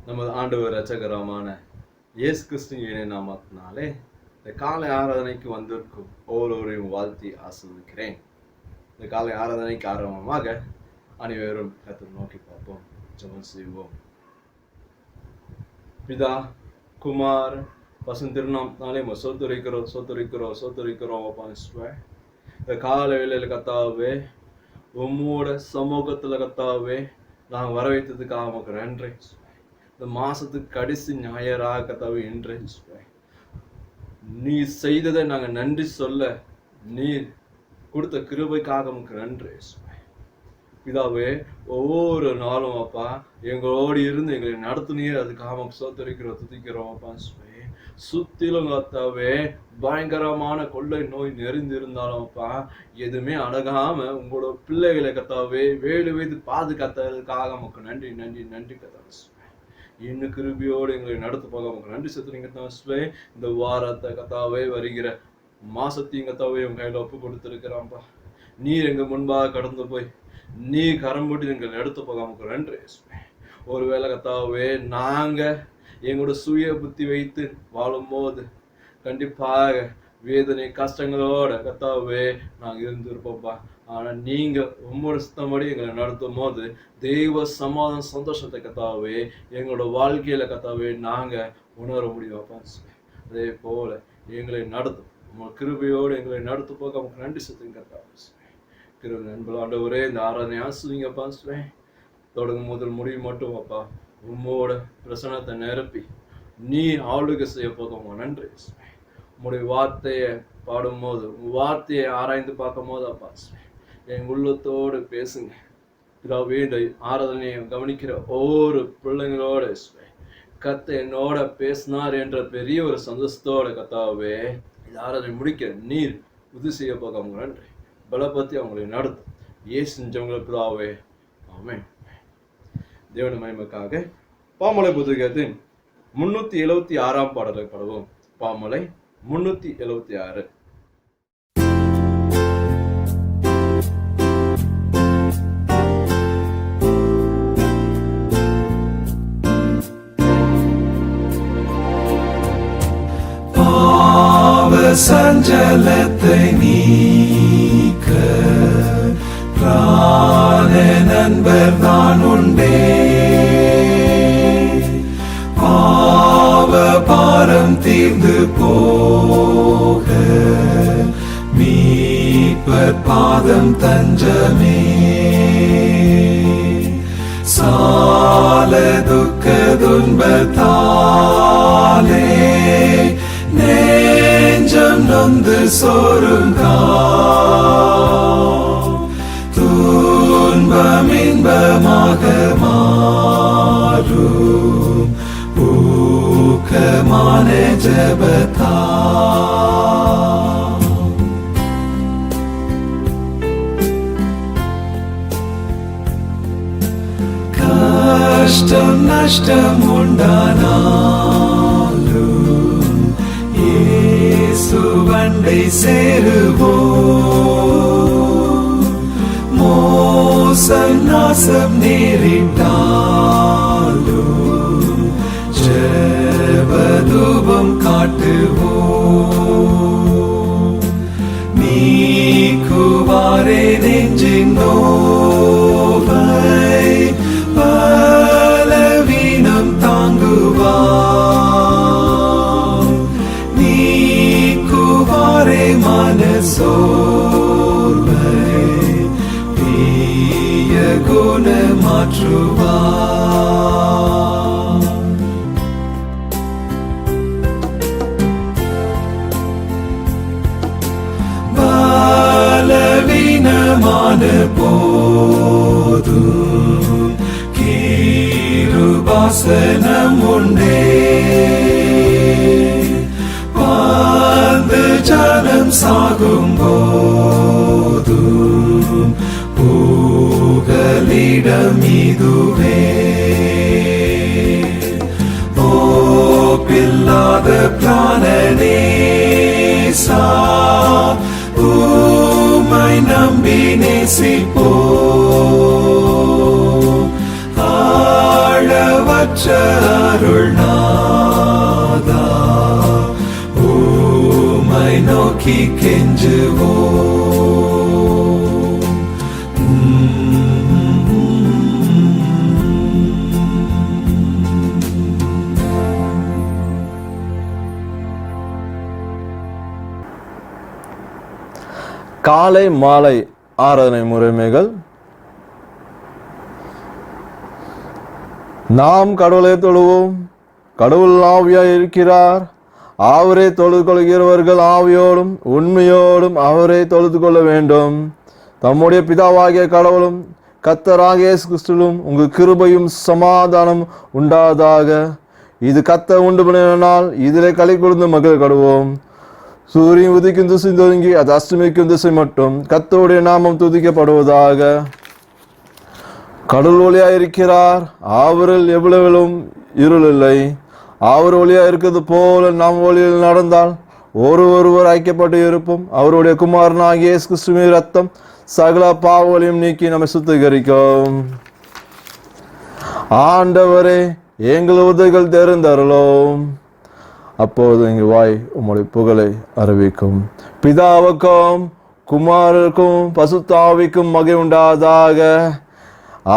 நமது ஆண்டவர் இரட்சகரமான இயேசு கிறிஸ்துவின் இணைய நாமத்தினாலே இந்த காலை ஆராதனைக்கு வந்திருக்கும் ஒவ்வொருவரையும் வாழ்த்தி ஆசீர்வதிக்கிறேன். இந்த காலை ஆராதனைக்கு ஆரம்பமாக அனைவரும் கர்த்தரை நோக்கி பார்ப்போம், ஜெபம் செய்வோம். பிதா, குமார், பசும் திருநாமத்தினாலே சோத்தரிக்கிறோம் அப்பா. இந்த காலை வேளையில் கர்த்தாவே, உம்மோட சமூகத்தில் கர்த்தாவே நாங்கள் வரவைத்ததுக்காக நமக்கு நன்றி. இந்த மாசத்துக்கு கடைசி ஞாயிறாக கர்த்தாவே இன்று நீ செய்ததை நாங்கள் நன்றி சொல்ல நீர் கொடுத்த கிருபைக்காக நமக்கு நன்றி பிதாவே. ஒவ்வொரு நாளும் அப்பா எங்களோடு இருந்து எங்களை நடத்துனீங்க, அதுக்காக நமக்கு சோத்தரிக்கிறோம், துதிக்கிறோம் அப்பா. சுத்திலும் கர்த்தாவே பயங்கரமான கொள்ளை நோய் நெறிந்திருந்தாலும் அப்பா எதுவுமே அடங்காம உங்களோட பிள்ளைகளை கர்த்தாவே வேலு வைத்து பாதுகாத்ததுக்காக நமக்கு நன்றி நன்றி நன்றி கர்த்தாவே. இன்னும் கிருபியோடு எங்களை நடத்து போக நமக்கு நன்றி செலுத்துறீங்க கர்த்தாவே. இந்த வாரத்தை கர்த்தாவே வருகிற மாசத்தையும் கர்த்தாவே உங்க கையில ஒப்பு கொடுத்துருக்கிறான்ப்பா. நீர் எங்க முன்பாக கடந்து போய் நீ கரம் போட்டு எங்களை எடுத்து போக நமக்கு நன்றி. ஒருவேளை கர்த்தாவே நாங்க எங்களோட சுய புத்தி வைத்து வாழும் போது கண்டிப்பாக வேதனை கஷ்டங்களோட கர்த்தாவே நாங்கள் இருந்திருப்போம்ப்பா. ஆனால் நீங்க உங்களோட சுத்தப்படி எங்களை நடத்தும் போது தெய்வ சமாதான சந்தோஷத்தை கர்த்தாவே எங்களோட வாழ்க்கையில கர்த்தாவே நாங்க உணர முடியும்ப்பா. அதே போல எங்களை நடத்தும் உங்களோட கிருபையோடு எங்களை நடத்து போக நமக்கு நன்றி செலுத்துங்க கர்த்தாவே. கிருபை நண்பர்கள் ஆண்டவரே, இந்த ஆராதனை ஆசிரியங்கப்பா. தொடங்கும் முதல் முடிவு மட்டும் அப்பா உம்மோட பிரசனத்தை நிரப்பி நீ ஆளுகை செய்ய போதும் நன்றி. உங்களுடைய வார்த்தையை பாடும்போது உங்க வார்த்தையை ஆராய்ந்து பார்க்கும் போது அப்பா என் உள்ளத்தோடு பேசுங்க பிதாவே. இந்த ஆராதனையை கவனிக்கிற ஒவ்வொரு பிள்ளைங்களோட கர்த்தர் என்னோட பேசினார் என்ற பெரிய ஒரு சந்தோஷத்தோட கர்த்தாவே இந்த ஆராதனை முடிக்க நீர் உதவி செய்ய போக நன்றி. பலப்பத்தி அவங்களை நடத்தும் ஏசு செஞ்சவங்களை பிதாவே, ஆமென். தேவன மகிமைக்காக பாமலை புத்தகத்தின் 376 பாடலை பாடுவோம். பாமலை 376. பாவ சஞ்சலத்தை நீக்க பிராண நண்பர் நான் உண்டே. பாவ பாரம் தீர்ந்து போக மீட்பர் பாதம் தஞ்சமே. சால துக்க துன்பத்தாலே நெஞ்சம் நொந்து சோருங்கா. துன்பம் இன்பமாக மாறும் ஊக்கமான ஜெபத்தா. கஷ்டம் நஷ்டம் உண்டானாலும் இயேசுவண்டை சேருவோம். மோசம் நாசம் நேரிட்டாலும் ஜெபதூபம் காட்டுவோம். நீக்குவாரே நெஞ்சின் நோவை பலவீனம் தாங்குவார். நீக்குவாரே மனசோர்வை தீய குண மாற்றுவார். பலவீனமான போதும் கிருபாசனம் உண்டே. பாந்து ஜனம் சாகும் போதும் புகலிடம் இதுவே. ஓப்பில்லாத பிராணனேசா உம்மை நம்பி நேசிப்போ. அருள்நாதா உம்மை நோக்கி கெஞ்சுவோம். காலை மாலை ஆராதனை முறைமைகள். நாம் கடவுளை தொழுவோம். கடவுள் ஆவியாய் இருக்கிறார். அவரை தொழுது கொள்கிறவர்கள் ஆவியோடும் உண்மையோடும் அவரை தொழுது கொள்ள வேண்டும். தம்முடைய பிதாவாகிய கடவுளும் கர்த்தராகிய இயேசு கிறிஸ்துவிலும் உங்கள் கிருபையும் சமாதானம் உண்டாதாக. இது கர்த்தர் உண்டு பண்ணினால் இதிலே களி கொண்டு மகிழ் கடுவோம். சூரியன் உதிக்கும் திசை தொடங்கி அது அஸ்தமிக்கும் திசை மட்டும் கர்த்தருடைய நாமம் துதிக்கப்படுவதாக. கடவுள் ஒளியாக இருக்கிறார். அவரில் எவ்வளவிலும் இருள் இல்லை. அவர் ஒளியாக இருக்கிறது போல நாம் ஒளியில் நடந்தால் ஒருவர் ஐக்கியப்பட்டு இருப்போம். அவருடைய குமாரனாகிய இயேசு கிறிஸ்துவின் ரத்தம் சகல பாவங்களையும் நீக்கி நம்மை சுத்திகரிக்கும். ஆண்டவரே, எங்கள் உதவிகள் தெரிந்தருளோம். அப்போது எங்கள் வாய் உம்முடைய புகழை அறிவிக்கும். பிதாவுக்கும் குமாரருக்கும் பரிசுத்த ஆவிக்கும் மகிமை உண்டாதாக.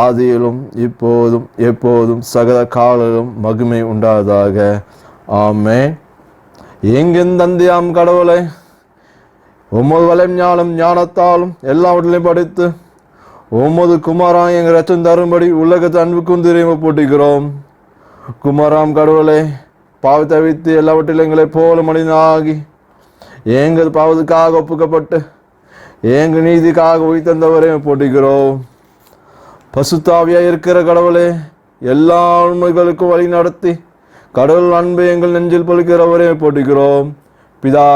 ஆதியிலும் இப்போதும் எப்போதும் சகல காலம் மகிமை உண்டாதாக. ஆமென். எங்கின் தந்தையாம் கடவுளை, உமது வளம் ஞானத்தாலும் எல்லாவற்றிலையும் படித்து உமது குமாராம் எங்கள் ரச்சம் தரும்படி உலகத்தை அன்புக்கும் திரையை போட்டுகிறோம். குமாராம் கடவுளை, பாவத்தை வைத்து எல்லாவற்றிலும் எங்களை போல மனிதனாகி எங்கள் பாவத்துக்காக ஒப்புக்கப்பட்டு எங்கள் நீதிக்காக உயிர்த்தந்தவரையும் போட்டுகிறோம். பசுத்தாவியாக இருக்கிற கடவுளே, எல்லா உண்மைகளுக்கும் வழி நடத்தி கடவுள் அன்பை எங்கள் நெஞ்சில் பொழிக்கிறவரையும் போட்டுகிறோம். பிதா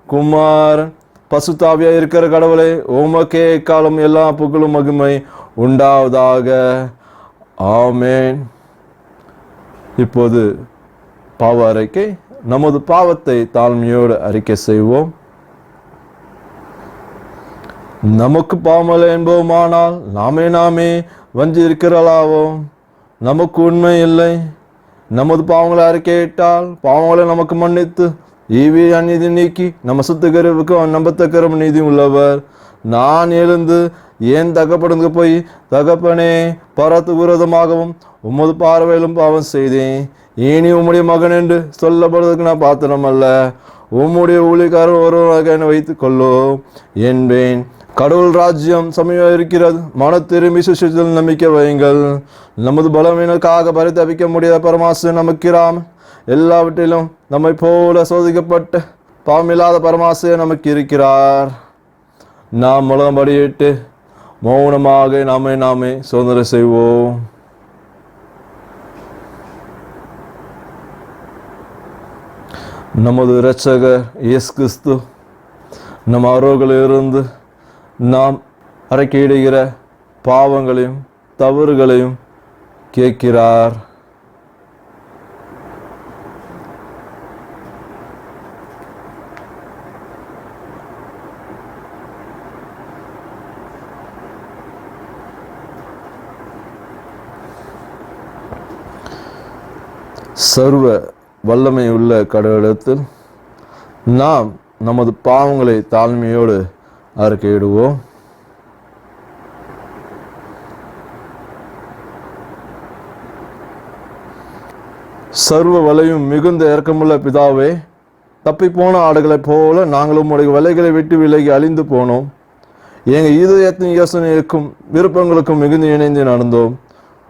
குமாரன் பசுத்தாவியாக இருக்கிற கடவுளே, உமக்கே காலம் எல்லா புகழும் மகிமை உண்டாவதாக. ஆமென். இப்போது பாவ அறிக்கை. நமது பாவத்தை தாழ்மையோடு அறிக்கை செய்வோம். நமக்கு பாவமல்ல என்போமானால் நாமே வஞ்சிருக்கிறளாவோம். நமக்கு உண்மை இல்லை. நமது பாவங்களை அறிக்கையிட்டால் பாவங்களை நமக்கு மன்னித்து ஈவி அநீதி நீக்கி நம்ம சுத்திகரிப்புக்கு நம்பத்தக்கரும் நீதி உள்ளவர். நான் எழுந்து ஏன் தகப்படுந்து போய் தகப்பனே பரத்து விரோதமாகவும் உமது பார்வையிலும் பாவம் செய்தேன். இனி உம்முடைய மகன் என்று சொல்லப்படுவதற்கு நான் பாத்திரம் அல்ல. உம்முடைய ஊழியக்காரர் ஒருவராக என்னை வைத்துக் கொள்ளோ என்பேன். கடவுள் ராஜ்யம் சமயம் இருக்கிறது. மன திரும்பி சுஷத்தில் நம்பிக்கை வையுங்கள். நமது பலவீனக்காக பரிதவிக்க முடியாத பரமாசு நமக்கிறாம். எல்லாவற்றிலும் நம்மை போல சோதிக்கப்பட்டு பாவமில்லாத பரமாசு நமக்கு இருக்கிறார். நாம் முழம்படியிட்டு மௌனமாக நாமே சுதந்திரம் செய்வோம். நமது இரட்சகர் இயேசு கிறிஸ்து நம் அருகிலிருந்து நாம் அறிக்கையிடுகிற பாவங்களையும் தவறுகளையும் கேட்கிறார். சர்வ வல்லமை உள்ள கடவுளிடத்தில் நாம் நமது பாவங்களை தாழ்மையோடு அறிக்கையிடுவோம். சர்வ வலையும் மிகுந்த இரக்கமுள்ள பிதாவே, தப்பி போன ஆடுகளைப் போல நாங்களும் உடைய வலைகளை விட்டு விலகி அழிந்து போனோம். எங்கள் இதயத்தின் யோசனைக்கும் விருப்பங்களுக்கும் மிகுந்து இணைந்து நடந்தோம்.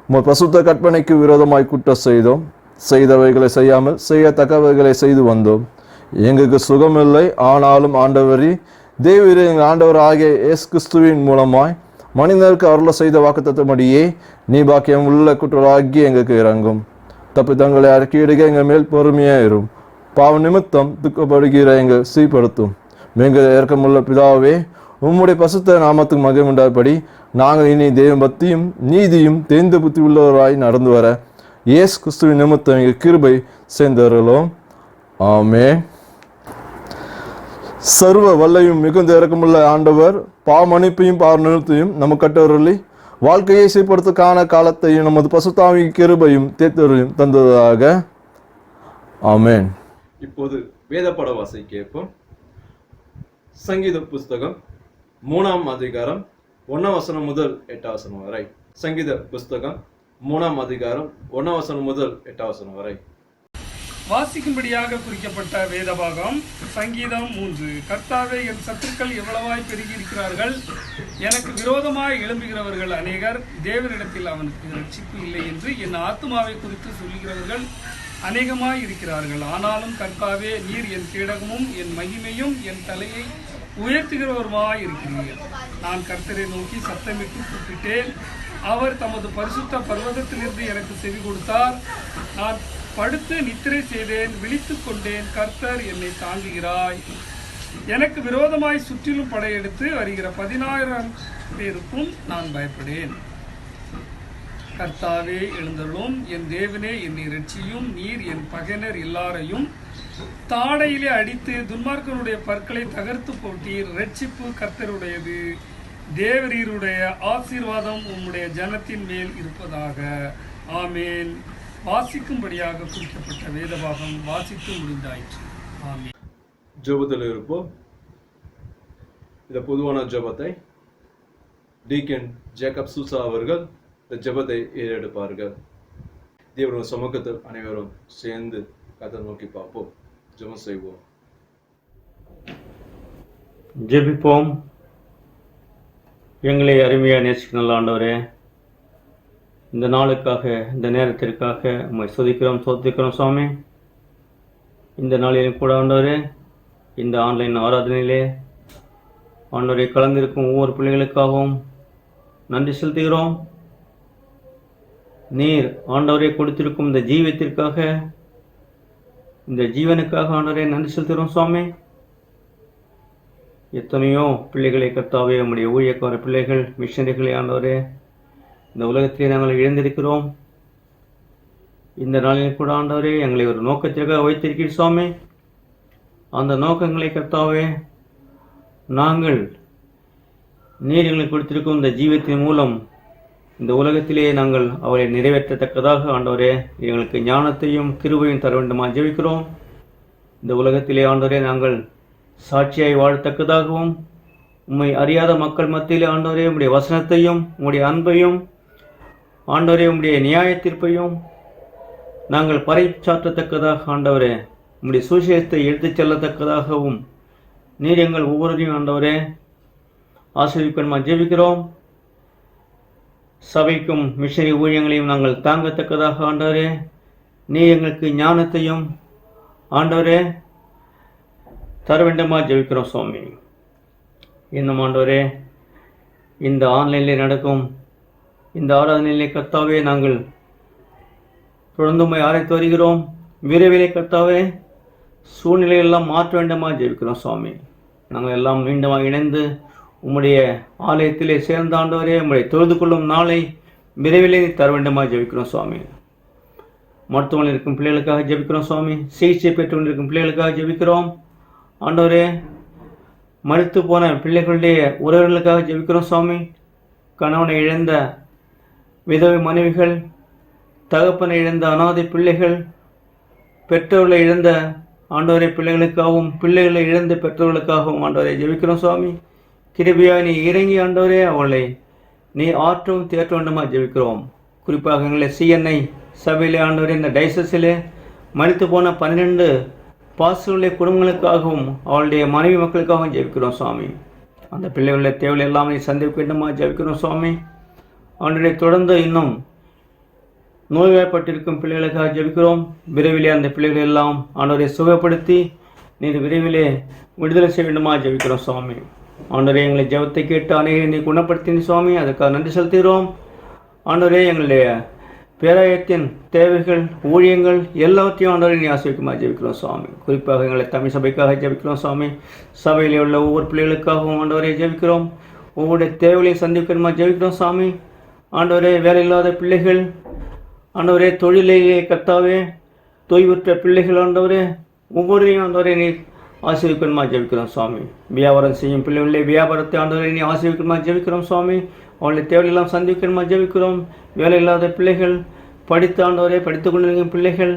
உங்கள் பசுத்த கற்பனைக்கு விரோதமாய் குற்றம் செய்தோம். செய்தவைகளை செய்யாமல் செய்யத்தக்கவைகளை செய்து வந்தோம். எங்களுக்கு சுகமில்லை. ஆனாலும் ஆண்டவரே தேவரே, எங்கள் ஆண்டவர் ஆகிய இயேசு கிறிஸ்துவின் மூலமாய் மனிதருக்கு அருள செய்த வாக்குத்தத்தபடியே நீ பாக்கியம் உள்ள குற்றவாகி எங்களுக்கு இறங்கும். தப்பி தங்களை அறிக்கையிடுக எங்கள் மேல் பொறுமையாயிரும். பாவ நிமித்தம் துக்கப்படுகிற எங்கள் சீர்படுத்தும். எங்கள் இறக்கமுள்ள பிதாவே, உம்முடைய பசுத்த நாமத்துக்கு மகிமை உண்டாபடி நாங்கள் இனி தெய்வ பக்தியும் நீதியும் தேர்ந்த புத்தி உள்ளவராய் நடந்து வர இயேசு கிறிஸ்துவின் நிமித்தம் எங்கள் கிருபை சேர்ந்தருளோம். ஆமென். சர்வ வல்லையும் மிகுந்த இரக்கமுள்ள ஆண்டவர் பாவமன்னிப்பையும் பாவ நிறுத்தையும் நம்ம கட்டவர்களி வாழ்க்கையை சீர்படுத்துக்கான காலத்தையும் நமது பசுத்தாவி கிருபையும் தேத்தரையும் தந்ததாக. ஆமென். இப்போது வேத பட வாசி கேட்போம். சங்கீத புஸ்தகம் 3ஆம் அதிகாரம் 1ஆம் வசனம் முதல் 8ஆம் வசனம் வரை. சங்கீத புஸ்தகம் 3ஆம் அதிகாரம் 1ஆம் வசனம் முதல் 8ஆம் வசனம் வரை. வாசிக்கும்படியாக குறிக்கப்பட்ட வேதபாகம் சங்கீதம் 3. கர்த்தாவே, என் சத்துருக்கள் எவ்வளவாய் பெருகி இருக்கிறார்கள், எனக்கு விரோதமாய் எழும்புகிறவர்கள் அநேகர். தேவனிடத்தில் அவனுக்கு ரட்சிப்பு இல்லை என்று என் ஆத்துமாவை குறித்து சொல்லுகிறவர்கள் அநேகமாய் இருக்கிறார்கள். ஆனாலும் கர்த்தாவே, நீர் என் கேடகமும் என் மகிமையும் என் தலையை உயர்த்துகிறவருமாய் இருக்கிறீர். நான் கர்த்தரை நோக்கி சத்தமிட்டு கூப்பிட்டேன். அவர் தமது பரிசுத்த பர்வதத்திலிருந்து எனக்கு செவி கொடுத்தார். நான் படுத்து நித்திரை செய்தேன், விழித்துக் கொண்டேன். கர்த்தர் என்னை தாங்குகிறாய். எனக்கு விரோதமாய் சுற்றிலும் படையெடுத்து வருகிற 10,000 பேருக்கும் நான் பயப்படேன். கர்த்தாவே, எழுந்தருளும். என் தேவனே, என்னை இரட்சியும். நீர் என் பகைஞர் எல்லாரையும் தாடையிலே அடித்து துன்மார்க்கனுடைய பற்களை தகர்த்து போட்டீர். இரட்சிப்பு கர்த்தருடையது. தேவரீருடைய ஆசீர்வாதம் உம்முடைய ஜனத்தின் மேல் இருப்பதாக. ஆமேன். வாசிக்கும்படியாக குறிக்கப்பட்ட வேதபாகம் வாசித்து முடிந்தாயிற்று. ஆமேன். ஜெபத்தில் இருப்போம். இந்த பொதுவான ஜெபத்தை டீக்கன் ஜேக்கப் சூசா அவர்கள் இந்த ஜெபத்தை ஏறெடுப்பார்கள். தேவனுடைய சமூகத்தில் அனைவரும் சேர்ந்து கர்த்தரை நோக்கி பார்ப்போம். ஜெபம் செய்வோம். ஜெபிப்போம். எங்களை அருமையாக நேசிக்கும் நல்ல ஆண்டவரே, இந்த நாளுக்காக, இந்த நேரத்திற்காக உம்மை ஸ்துதிக்கிறோம், ஸ்தோத்திரிக்கிறோம் சுவாமி. இந்த நாளிலும் கூட ஆண்டவரே, இந்த ஆன்லைன் ஆராதனையிலே ஆண்டவரை கலந்திருக்கும் ஒவ்வொரு பிள்ளைகளுக்காகவும் நன்றி செலுத்துகிறோம். நீர் ஆண்டவரை கொடுத்திருக்கும் இந்த ஜீவத்திற்காக, இந்த ஜீவனுக்காக ஆண்டவரை நன்றி செலுத்துகிறோம் சுவாமி. எத்தனையோ பிள்ளைகளை கர்த்தாவே, நம்முடைய ஊழியக்கார பிள்ளைகள், மிஷனரிகளை ஆண்டவரே, இந்த உலகத்திலே நாங்கள் இழந்திருக்கிறோம். இந்த நாளில் கூட ஆண்டவரே, எங்களை ஒரு நோக்கத்திற்காக வைத்திருக்கிறீர் சுவாமி. அந்த நோக்கங்களை கர்த்தாவே, நாங்கள் நீர் எங்களுக்கு கொடுத்திருக்கும் இந்த ஜீவத்தின் மூலம் இந்த உலகத்திலே நாங்கள் அவரை நிறைவேற்றத்தக்கதாக ஆண்டவரே, எங்களுக்கு ஞானத்தையும் கிருபையும் தர வேண்டுமா ஜெபிக்கிறோம். இந்த உலகத்திலே ஆண்டவரே, நாங்கள் சாட்சியாய் வாழத்தக்கதாகவும், உம்மை அறியாத மக்கள் மத்தியிலே ஆண்டவரே, உம்முடைய வசனத்தையும் உம்முடைய அன்பையும் ஆண்டவரே, உம்முடைய நியாய தீர்ப்பையும் நாங்கள் பறைசாற்றத்தக்கதாக ஆண்டவரே, உம்முடைய சுவிசேஷத்தை எடுத்துச் செல்லத்தக்கதாகவும் நீர் எங்கள் ஒவ்வொருவரையும் ஆண்டவரே ஆசீர்வதிக்கணுமா ஜெபிக்கிறோம். சபைக்கும் மிஷனரி ஊழியங்களையும் நாங்கள் தாங்கத்தக்கதாக ஆண்டவரே, நீர் எங்களுக்கு ஞானத்தையும் ஆண்டவரே தர வேண்டுமா ஜெபிக்கிறோம் சுவாமி. இன்னும் ஆண்டவரே, இந்த ஆன்லைனில் நடக்கும் இந்த ஆராதனையிலே கர்த்தாவே, நாங்கள் தொடர்ந்து உம்மை ஆராய்த்து வருகிறோம். விரைவிலே கர்த்தாவே, சூழ்நிலையெல்லாம் மாற்ற வேண்டுமா ஜெபிக்கிறோம் சுவாமி. நாங்கள் எல்லாம் மீண்டும் இணைந்து உம்முடைய ஆலயத்திலே சேர்ந்த ஆண்டவரே, உம்முடைய தொழுது கொள்ளும் நாளை விரைவிலே தர வேண்டுமா ஜெபிக்கிறோம் சுவாமி. மருத்துவமனையில் இருக்கும் பிள்ளைகளுக்காக ஜெபிக்கிறோம் சுவாமி. சிகிச்சை பெற்று கொண்டிருக்கும் பிள்ளைகளுக்காக ஜெபிக்கிறோம் ஆண்டவரே. மரித்து போன பிள்ளைகளுடைய உறவுகளுக்காக ஜெபிக்கிறோம் சுவாமி. கணவனை இழந்த விதவை மனைவிகள், தகப்பனை இழந்த அனாதை பிள்ளைகள், பெற்றோர்களை இழந்த ஆண்டவரை பிள்ளைகளுக்காகவும், பிள்ளைகளை இழந்த பெற்றோர்களுக்காகவும் ஆண்டவரை ஜெபிக்கிறோம் சுவாமி. கிருபையாய் நீ இறங்கி ஆண்டவரே, அவளை நீ ஆற்றும் தேற்ற வேண்டுமா ஜெபிக்கிறோம். குறிப்பாக எங்களை CNI சபையிலே ஆண்டவரே, இந்த டைசஸிலே மரித்து போன 12 பாஸ்டர்களுடைய குடும்பங்களுக்காகவும் அவளுடைய மனைவி மக்களுக்காகவும் ஜெபிக்கிறோம் சுவாமி. அந்த பிள்ளைகளுடைய தேவைகள் எல்லாம் நீ சந்திக்க வேண்டுமா ஜெபிக்கிறோம் சுவாமி. அவனுடைய தொடர்ந்து இன்னும் நோய்வாய்ப்பட்டிருக்கும் பிள்ளைகளுக்காக ஜெபிக்கிறோம். விரைவிலே அந்த பிள்ளைகள் எல்லாம் ஆண்டவரை சுகப்படுத்தி நீர் விரைவிலே விடுதலை செய்ய வேண்டுமா ஜெபிக்கிறோம் சுவாமி. ஆண்டவரே, எங்களை ஜெபத்தை கேட்டு அநேகரை நீ குணப்படுத்தின சுவாமி, அதுக்காக நன்றி செலுத்துகிறோம். ஆண்டவரே, எங்களுடைய பேராயத்தின் தேவைகள், ஊழியங்கள் எல்லாத்தையும் ஆண்டவரை நீ ஆசீர்வதிக்குமா ஜெபிக்கிறோம் சுவாமி. குறிப்பாக எங்களை தமிழ் சபைக்காக ஜெபிக்கிறோம் சுவாமி. சபையிலே உள்ள ஒவ்வொரு பிள்ளைகளுக்காகவும் ஆண்டவரை ஜெபிக்கிறோம். ஒவ்வொரு தேவைகளையும் சந்திக்கணுமா ஜெபிக்கிறோம் சுவாமி. ஆண்டவரே, வேலை இல்லாத பிள்ளைகள் ஆண்டவரே, தொழிலையே கர்த்தாவே தொய்வுற்ற பிள்ளைகள் ஆண்டவரே, ஒவ்வொருவரையும் ஆண்டவரை நீ ஆசீர்வதிக்கணுமா ஜெபிக்கிறோம் சுவாமி. வியாபாரம் செய்யும் பிள்ளைகளே, வியாபாரத்தை ஆண்டவரை நீ ஆசீர்வதிக்கணுமா ஜெபிக்கிறோம் சுவாமி. அவளுடைய தேவையெல்லாம் சந்திக்கணுமா ஜெபிக்கிறோம். வேலை இல்லாத பிள்ளைகள், படித்த ஆண்டவரே படித்து கொண்டிருக்கும் பிள்ளைகள்,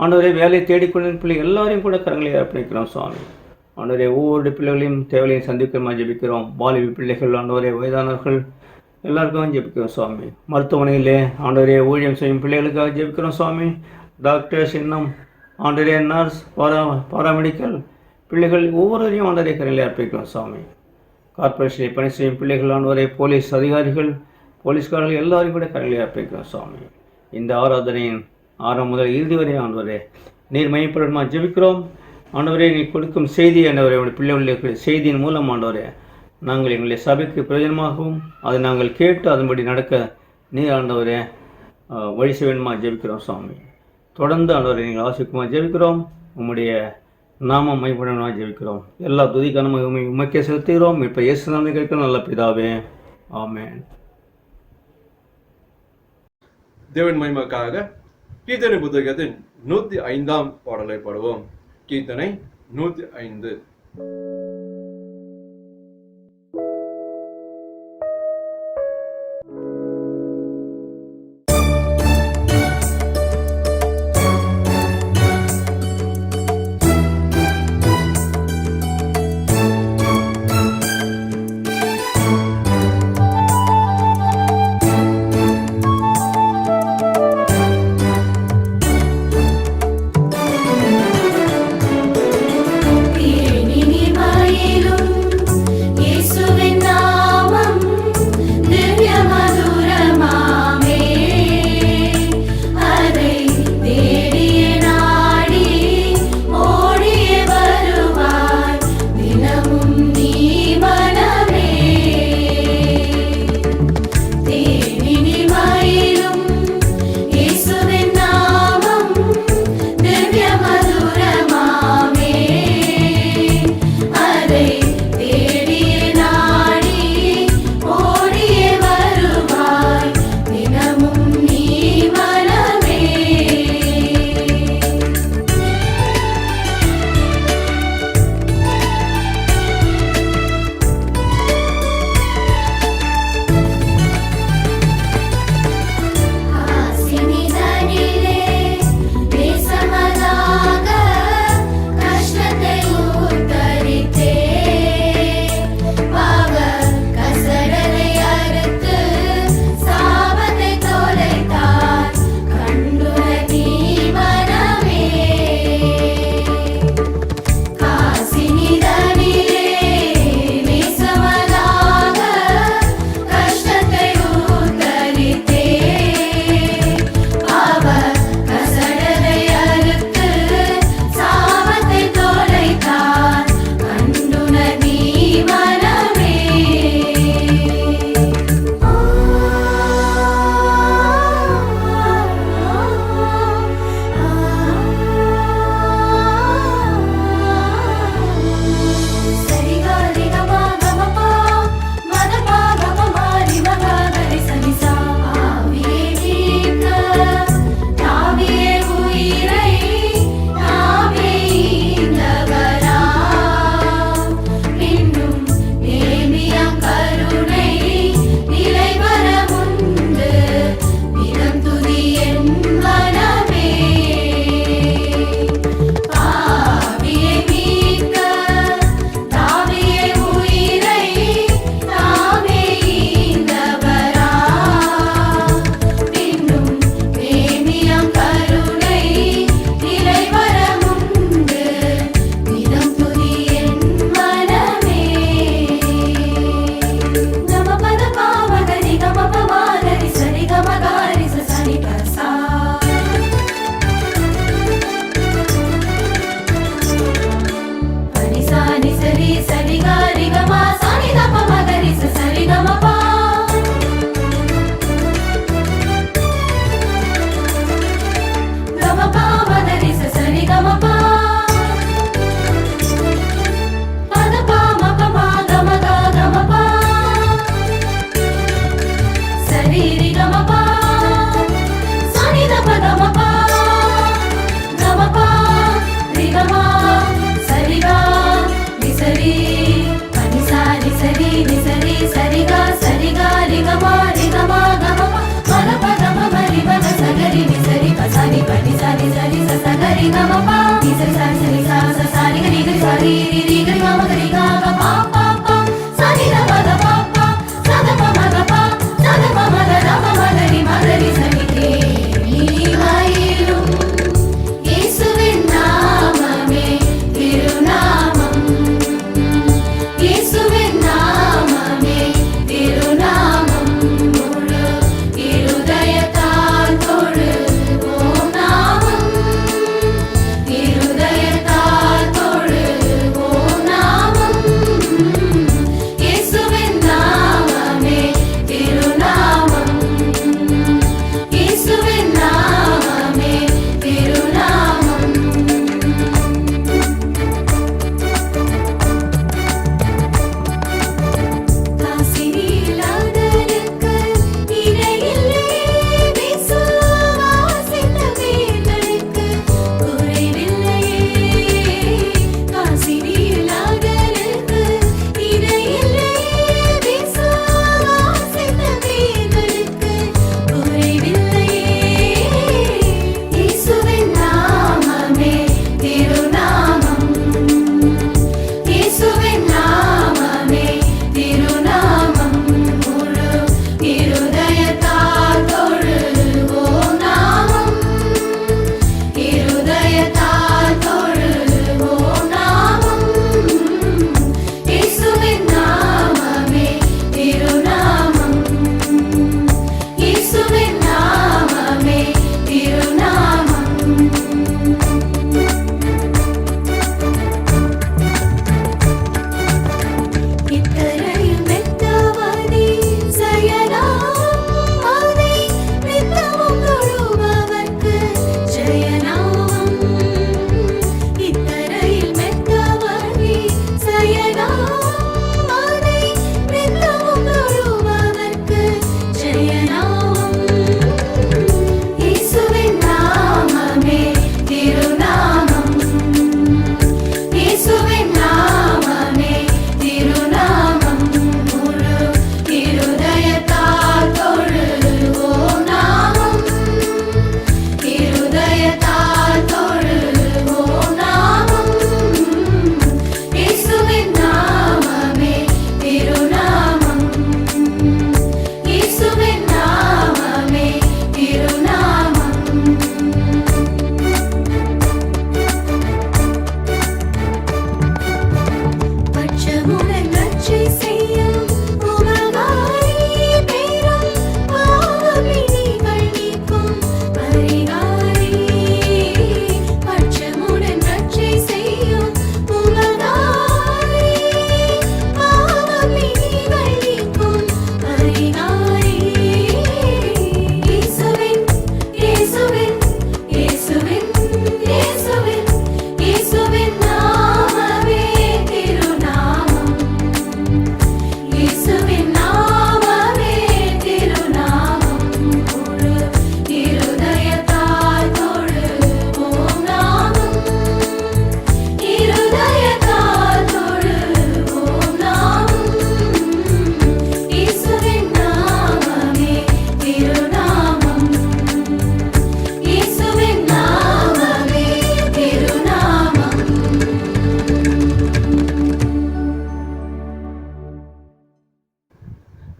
ஆண்டவரே வேலை தேடிக்கொண்டிருக்கும் பிள்ளைகள் எல்லாரையும் கூட கரங்களை அர்ப்பணிக்கிறோம் சுவாமி. ஆண்டவரே ஒவ்வொரு பிள்ளைகளையும் தேவையையும் சந்திக்கணுமா ஜெபிக்கிறோம். வாலிப பிள்ளைகள், ஆண்டவரே வயதானவர்கள் எல்லாருக்கும் ஜெபிக்கிறோம் சுவாமி. மருத்துவமனையிலே ஆண்டவரே ஊழியம் செய்யும் பிள்ளைகளுக்காக ஜெபிக்கிறோம் சுவாமி. டாக்டர்ஸ், இன்னும் ஆண்டவரே நர்ஸ், பாராமெடிக்கல் பிள்ளைகள் ஒவ்வொருவரையும் ஆண்டவரே கரையில் அர்ப்பணிக்கிறோம் சுவாமி. கார்பரேஷனில் பணி செய்யும் பிள்ளைகள், ஆண்டவரே போலீஸ் அதிகாரிகள், போலீஸ்காரர்கள் எல்லாரையும் கூட கரையில் அர்ப்பணிக்கிறோம் சுவாமி. இந்த ஆராதனையின் ஆரம்பம் முதல் இறுதி வரை ஆண்டவரே நீர் மையப்படமா ஜெபிக்கிறோம். ஆண்டவரே நீ கொடுக்கும் செய்தி, ஆண்டவரே உடைய பிள்ளைகளுடைய செய்தியின் மூலம் ஆண்டவரே நாங்கள் எங்களுடைய சபைக்கு பிரயோஜனமாகவும் அதை நாங்கள் கேட்டு அதன்படி நடக்க நீர் ஆண்டவரே வழி செய்வேணுமா ஜெபிக்கிறோம் சுவாமி. தொடர்ந்து ஆண்டவரை நீங்கள் ஆசிக்குமா ஜெபிக்கிறோம். உம்முடைய நாமம் மைப்படமா ஜெபிக்கிறோம். எல்லா துதிக்கான உமக்கே செலுத்துகிறோம். இப்போ இயேசு நாமத்தில் கேட்கிறோம் நல்ல பிதாவே, ஆமென். தேவன் மகிமைக்காக கீர்த்தனை புத்தகத்தின் 105ஆம் பாடலை பாடுவோம். கீர்த்தனை 105. Ni ni ni mai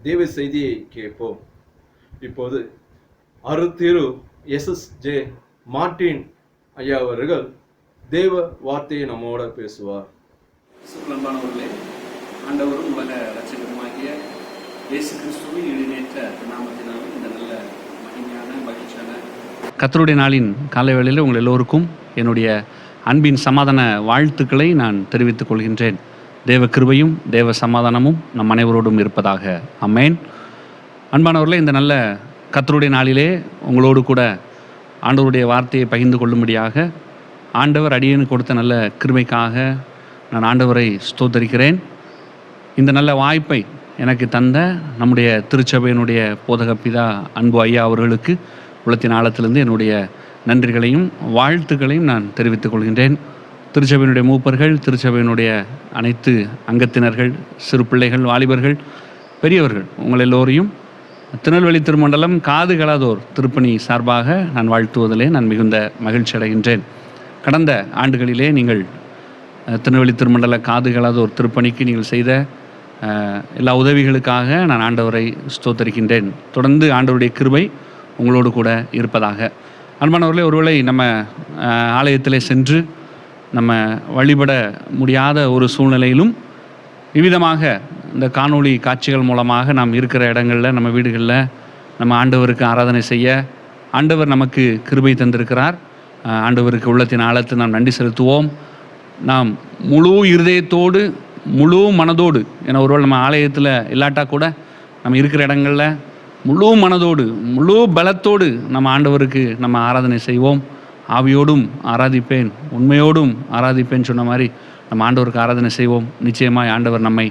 தேவ செய்தியை கேட்போம். இப்போது அருத்திரு எஸ்.ஜே. மார்ட்டின் ஐயா அவர்கள் தேவ வார்த்தையை நம்மோட பேசுவார். சுக்லம்பானவர்களே, ஆண்டவரும் உலக ரட்சகருமாகிய இயேசு கிறிஸ்துவின் இணையற்ற நாமத்தினாலும் இந்த நல்ல மகிமையான மகிழ்ச்சியான கர்த்தருடைய நாளின் காலை வேளையில் உங்கள் எல்லோருக்கும் என்னுடைய அன்பின் சமாதான வாழ்த்துக்களை நான் தெரிவித்துக் கொள்கின்றேன். தேவ கிருபையும் தேவ சமாதானமும் நம் அனைவரோடும் இருப்பதாக. ஆமென். அன்பானவர்களே, இந்த நல்ல கர்த்தருடைய நாளிலே உங்களோடு கூட ஆண்டவருடைய வார்த்தையை பகிர்ந்து கொள்ளும்படியாக ஆண்டவர் அடியேனுக்கு கொடுத்த நல்ல கிருபைக்காக நான் ஆண்டவரை ஸ்தோத்தரிக்கிறேன். இந்த நல்ல வாய்ப்பை எனக்கு தந்த நம்முடைய திருச்சபையினுடைய போதக பிதா அன்பு ஐயா அவர்களுக்கு உள்ளத்தின் ஆழத்திலிருந்து என்னுடைய நன்றிகளையும் வாழ்த்துக்களையும் நான் தெரிவித்துக் கொள்கின்றேன். திருச்சபையினுடைய மூப்பர்கள், திருச்சபையினுடைய அனைத்து அங்கத்தினர்கள், சிறு பிள்ளைகள், வாலிபர்கள், பெரியவர்கள் உங்கள் எல்லோரையும் திருநெல்வேலி திருமண்டலம் காது கலாதோர் திருப்பணி சார்பாக நான் வாழ்த்துவதிலே நான் மிகுந்த மகிழ்ச்சி அடைகின்றேன். கடந்த ஆண்டுகளிலே நீங்கள் திருநெல்வேலி திருமண்டல காதுகளாத ஒரு திருப்பணிக்கு நீங்கள் செய்த எல்லா உதவிகளுக்காக நான் ஆண்டவரை ஸ்தோத்தரிக்கின்றேன். தொடர்ந்து ஆண்டவருடைய கிருபை உங்களோடு கூட இருப்பதாக. அன்பானவர்களே, ஒருவேளை நம்ம ஆலயத்திலே சென்று நம்ம வழிபட முடியாத ஒரு சூழ்நிலையிலும் விவிதமாக இந்த காணொளி காட்சிகள் மூலமாக நாம் இருக்கிற இடங்களில், நம்ம வீடுகளில் நம்ம ஆண்டவருக்கு ஆராதனை செய்ய ஆண்டவர் நமக்கு கிருபை தந்திருக்கிறார். ஆண்டவருக்கு உள்ளத்தின் ஆழத்தில் நாம் நன்றி செலுத்துவோம். நாம் முழு இருதயத்தோடு முழு மனதோடு, ஏன்னா ஒருவேளை நம்ம ஆலயத்தில் இல்லாட்டா கூட நம்ம இருக்கிற இடங்களில் முழு மனதோடு முழு பலத்தோடு நம்ம ஆண்டவருக்கு நம்ம ஆராதனை செய்வோம். ஆவியோடும் ஆராதிப்பேன், உண்மையோடும் ஆராதிப்பேன் சொன்ன மாதிரி நம்ம ஆண்டவருக்கு ஆராதனை செய்வோம். நிச்சயமாக ஆண்டவர் நம்மை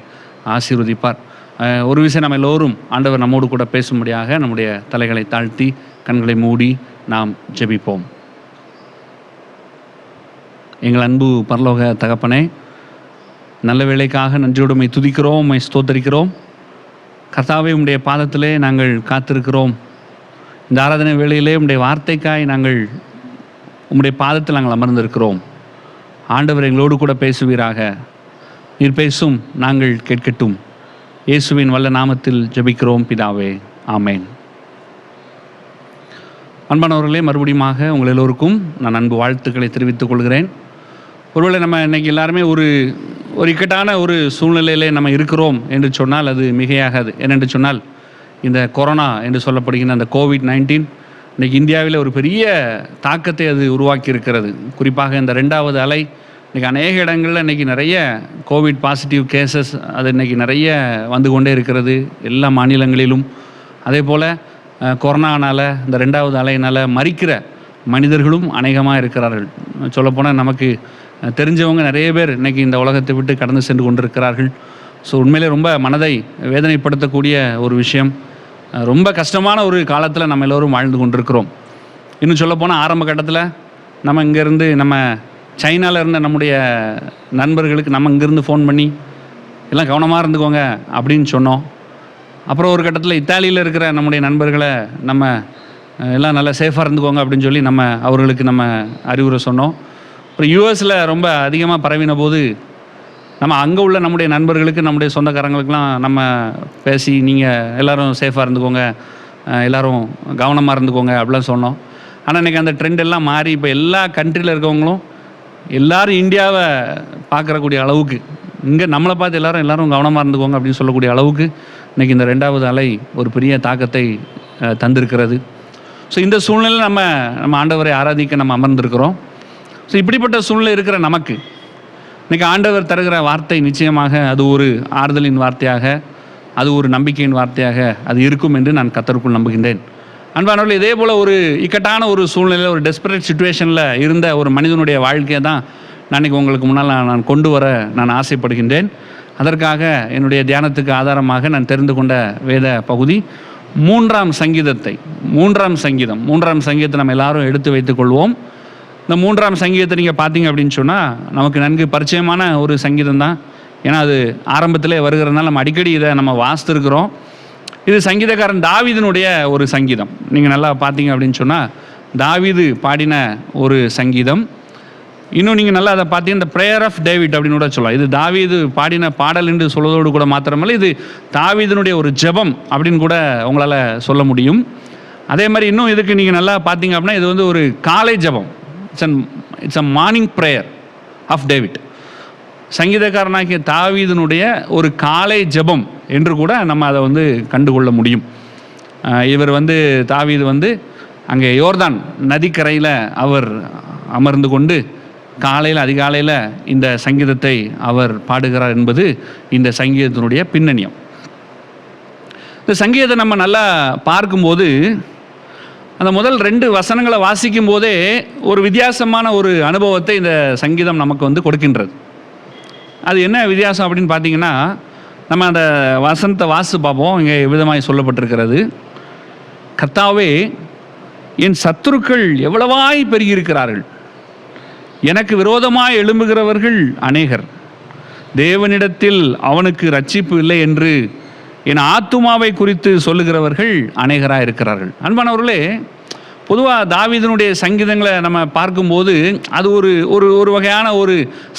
ஆசீர்வதிப்பார். ஒரு விஷயம், நம்ம எல்லோரும் ஆண்டவர் நம்மோடு கூட பேசும்படியாக நம்முடைய தலைகளை தாழ்த்தி கண்களை மூடி நாம் ஜெபிப்போம். எங்கள் அன்பு பரலோக தகப்பனே, நல்ல வேளைக்காக நன்றியோடு உம்மை துதிக்கிறோம், உம்மை ஸ்தோத்தரிக்கிறோம். கர்த்தாவே, உம்முடைய பாதத்திலே நாங்கள் காத்திருக்கிறோம். இந்த ஆராதனை வேளையிலே உம்முடைய வார்த்தைக்காய் நாங்கள் உம்முடைய பாதத்தில் நாங்கள் அமர்ந்திருக்கிறோம். ஆண்டவர் எங்களோடு கூட பேசுவீராக. நீர் பேசும், நாங்கள் கேட்கட்டும். இயேசுவின் வல்ல நாமத்தில் ஜெபிக்கிறோம் பிதாவே, ஆமேன். அன்பானவர்களே, மறுபடியுமாக உங்கள் எல்லோருக்கும் நான் அன்பு வாழ்த்துக்களை தெரிவித்துக் கொள்கிறேன். ஒருவேளை நம்ம இன்றைக்கி எல்லாருமே ஒரு இக்கட்டான ஒரு சூழ்நிலையிலே நம்ம இருக்கிறோம் என்று சொன்னால் அது மிகையாகாது. ஏனென்று சொன்னால், இந்த கொரோனா என்று சொல்லப்படுகின்ற அந்த COVID-19 இன்றைக்கி இந்தியாவில் ஒரு பெரிய தாக்கத்தை அது உருவாக்கி இருக்கிறது. குறிப்பாக இந்த 2வது அலை இன்றைக்கி அநேக இடங்களில் இன்றைக்கி நிறைய கோவிட் பாசிட்டிவ் கேசஸ் அது இன்றைக்கி நிறைய வந்து கொண்டே இருக்கிறது எல்லா மாநிலங்களிலும். அதே போல் கொரோனானால், இந்த 2வது அலையினால் மரிக்கிற மனிதர்களும் அநேகமாக இருக்கிறார்கள். சொல்லப்போனால் நமக்கு தெரிஞ்சவங்க நிறைய பேர் இன்றைக்கி இந்த உலகத்தை விட்டு கடந்து சென்று கொண்டிருக்கிறார்கள். ஸோ உண்மையிலே ரொம்ப மனதை வேதனைப்படுத்தக்கூடிய ஒரு விஷயம். ரொம்ப கஷ்டமான ஒரு காலத்தில் நம்ம எல்லோரும் வாழ்ந்து கொண்டிருக்கிறோம். இன்னும் சொல்லப்போனால் ஆரம்ப கட்டத்தில் நம்ம இங்கேருந்து நம்ம சைனாவில் இருந்த நம்முடைய நண்பர்களுக்கு நம்ம இங்கேருந்து ஃபோன் பண்ணி எல்லாம் கவனமாக இருந்துக்கோங்க அப்படின்னு சொன்னோம். அப்புறம் ஒரு கட்டத்தில் இத்தாலியில் இருக்கிற நம்முடைய நண்பர்களை நம்ம எல்லாம் நல்லா சேஃபாக இருந்துக்கோங்க அப்படின்னு சொல்லி நம்ம அவர்களுக்கு நம்ம அறிவுரை சொன்னோம். அப்புறம் யூஎஸில் ரொம்ப அதிகமாக பரவின போது நம்ம அங்கே உள்ள நம்முடைய நண்பர்களுக்கு, நம்முடைய சொந்தக்காரங்களுக்கெல்லாம் நம்ம பேசி நீங்கள் எல்லோரும் சேஃபாக இருந்துக்கோங்க, எல்லோரும் கவனமாக இருந்துக்கோங்க அப்படிலாம் சொன்னோம். ஆனால் இன்றைக்கி அந்த ட்ரெண்ட் எல்லாம் மாறி இப்போ எல்லா கண்ட்ரியில் இருக்கவங்களும் எல்லோரும் இந்தியாவை பார்க்குறக்கூடிய அளவுக்கு, இங்கே நம்மளை பார்த்து எல்லோரும் கவனமாக இருந்துக்கோங்க அப்படின்னு சொல்லக்கூடிய அளவுக்கு இன்றைக்கி இந்த 2வது அலை ஒரு பெரிய தாக்கத்தை தந்திருக்கிறது. ஸோ இந்த சூழ்நிலையில் நம்ம ஆண்டவரை ஆராதிக்க நம்ம அமர்ந்திருக்கிறோம். ஸோ இப்படிப்பட்ட சூழ்நிலை இருக்கிற நமக்கு இன்றைக்கி ஆண்டவர் தருகிற வார்த்தை நிச்சயமாக அது ஒரு ஆறுதலின் வார்த்தையாக, அது ஒரு நம்பிக்கையின் வார்த்தையாக அது இருக்கும் என்று நான் கர்த்தருக்குள் நம்புகின்றேன். அன்பானவர்கள், இதே போல் ஒரு இக்கட்டான ஒரு சூழ்நிலையில், ஒரு டெஸ்பரேட் சுச்சுவேஷனில் இருந்த ஒரு மனிதனுடைய வாழ்க்கையை தான் நான் இன்றைக்கி உங்களுக்கு முன்னால் நான் கொண்டு வர நான் ஆசைப்படுகின்றேன். அதற்காக என்னுடைய தியானத்துக்கு ஆதாரமாக நான் தெரிந்து கொண்ட வேத பகுதி 3ஆம் சங்கீதத்தை. 3ஆம் சங்கீதத்தை நம்ம எல்லாரும் எடுத்து வைத்துக்கொள்வோம். இந்த 3ஆம் சங்கீதத்தை நீங்கள் பார்த்தீங்க அப்படின்னு சொன்னால் நமக்கு நன்கு பரிச்சயமான ஒரு சங்கீதம் தான். ஏன்னா அது ஆரம்பத்திலே வருகிறதுனால நம்ம அடிக்கடி இதை நம்ம வாசித்துருக்கிறோம். இது சங்கீதக்காரன் தாவீதினுடைய ஒரு சங்கீதம். நீங்கள் நல்லா பார்த்தீங்க அப்படின்னு சொன்னால் தாவீது பாடின ஒரு சங்கீதம். இன்னும் நீங்கள் நல்லா அதை பார்த்தீங்கன்னா இந்த ப்ரேயர் ஆஃப் டேவிட் அப்படின்னு கூட சொல்லலாம். இது தாவீது பாடின பாடல் என்று சொல்வதோடு கூட மாத்திரமல்ல, இது தாவீதினுடைய ஒரு ஜெபம் அப்படின்னு கூட உங்களால் சொல்ல முடியும். அதே மாதிரி இன்னும் இதுக்கு நீங்கள் நல்லா பார்த்தீங்க அப்படின்னா இது வந்து ஒரு காலை ஜெபம். It's a morning prayer of David. சங்கீதக்காரனாகிய தாவீதினுடைய ஒரு காலை ஜெபம் என்று கூட நம்ம அதை வந்து கண்டுகொள்ள முடியும். இவர் வந்து தாவீது வந்து அங்கே யோர்தான் நதிக்கரையில் அவர் அமர்ந்து கொண்டு காலையில் அதிகாலையில் இந்த சங்கீதத்தை அவர் பாடுகிறார் என்பது இந்த சங்கீதத்தினுடைய பின்னணியம். இந்த சங்கீதத்தை நம்ம நல்லா பார்க்கும்போது அந்த முதல் 2 வசனங்களை வாசிக்கும் போதே ஒரு வித்தியாசமான ஒரு அனுபவத்தை இந்த சங்கீதம் நமக்கு வந்து கொடுக்கின்றது. அது என்ன வித்தியாசம் அப்படின்னு பார்த்தீங்கன்னா, நம்ம அந்த வசனத்தை வாசித்து பார்ப்போம். இங்கே விதமாய் சொல்லப்பட்டிருக்கிறது, கர்த்தாவே, என் சத்துருக்கள் எவ்வளவாய் பெருகியிருக்கிறார்கள், எனக்கு விரோதமாய் எழும்புகிறவர்கள் அநேகர், தேவனிடத்தில் அவனுக்கு ரட்சிப்பு இல்லை என்று என் ஆத்துமாவை குறித்து சொல்லுகிறவர்கள் அநேகராக இருக்கிறார்கள். அன்பானவர்களே, பொதுவாக தாவீதினுடைய சங்கீதங்களை நம்ம பார்க்கும்போது அது ஒரு ஒரு ஒரு வகையான ஒரு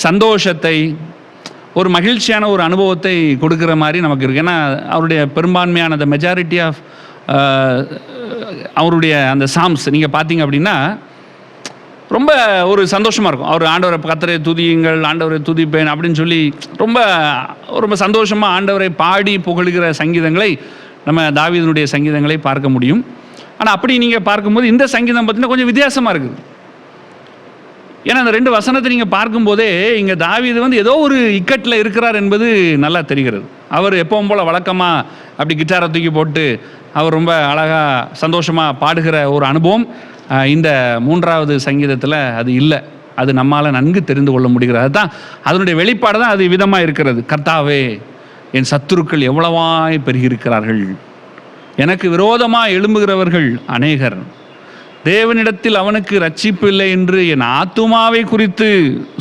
சந்தோஷத்தை, ஒரு மகிழ்ச்சியான ஒரு அனுபவத்தை கொடுக்குற மாதிரி நமக்கு இருக்குது. ஏன்னா அவருடைய பெரும்பான்மையான அந்த மெஜாரிட்டி ஆஃப் அவருடைய அந்த சாம்ஸ் நீங்கள் பார்த்தீங்க அப்படின்னா ரொம்ப ஒரு சந்தோஷமாக இருக்கும். அவர் ஆண்டவரை கர்த்தரை துதியுங்கள், ஆண்டவரை துதிப்பேன் அப்படின்னு சொல்லி ரொம்ப ரொம்ப சந்தோஷமாக ஆண்டவரை பாடி புகழுகிற சங்கீதங்களை நம்ம தாவீதினுடைய சங்கீதங்களை பார்க்க முடியும். ஆனால் அப்படி நீங்கள் பார்க்கும்போது இந்த சங்கீதம் பார்த்தீங்கன்னா கொஞ்சம் வித்தியாசமாக இருக்குது. ஏன்னா அந்த 2 வசனத்தை நீங்கள் பார்க்கும்போதே இங்கே தாவீது வந்து ஏதோ ஒரு இக்கட்டில் இருக்கிறார் என்பது நல்லா தெரிகிறது. அவர் எப்பவும் போல் வழக்கமாக அப்படி கிட்டாரை தூக்கி போட்டு அவர் ரொம்ப அழகாக சந்தோஷமாக பாடுகிற ஒரு அனுபவம் இந்த 3வது சங்கீதத்தில் அது இல்லை. அது நம்மால் நன்கு தெரிந்து கொள்ள முடிகிறது. அதுதான் அதனுடைய வெளிப்பாடு தான் அது விதமாக இருக்கிறது. கர்த்தாவே, என் சத்துருக்கள் எவ்வளவாய் பெருகியிருக்கிறார்கள், எனக்கு விரோதமாக எழும்புகிறவர்கள் அநேகர், தேவனிடத்தில் அவனுக்கு ரட்சிப்பு இல்லை என்று என் ஆத்துமாவை குறித்து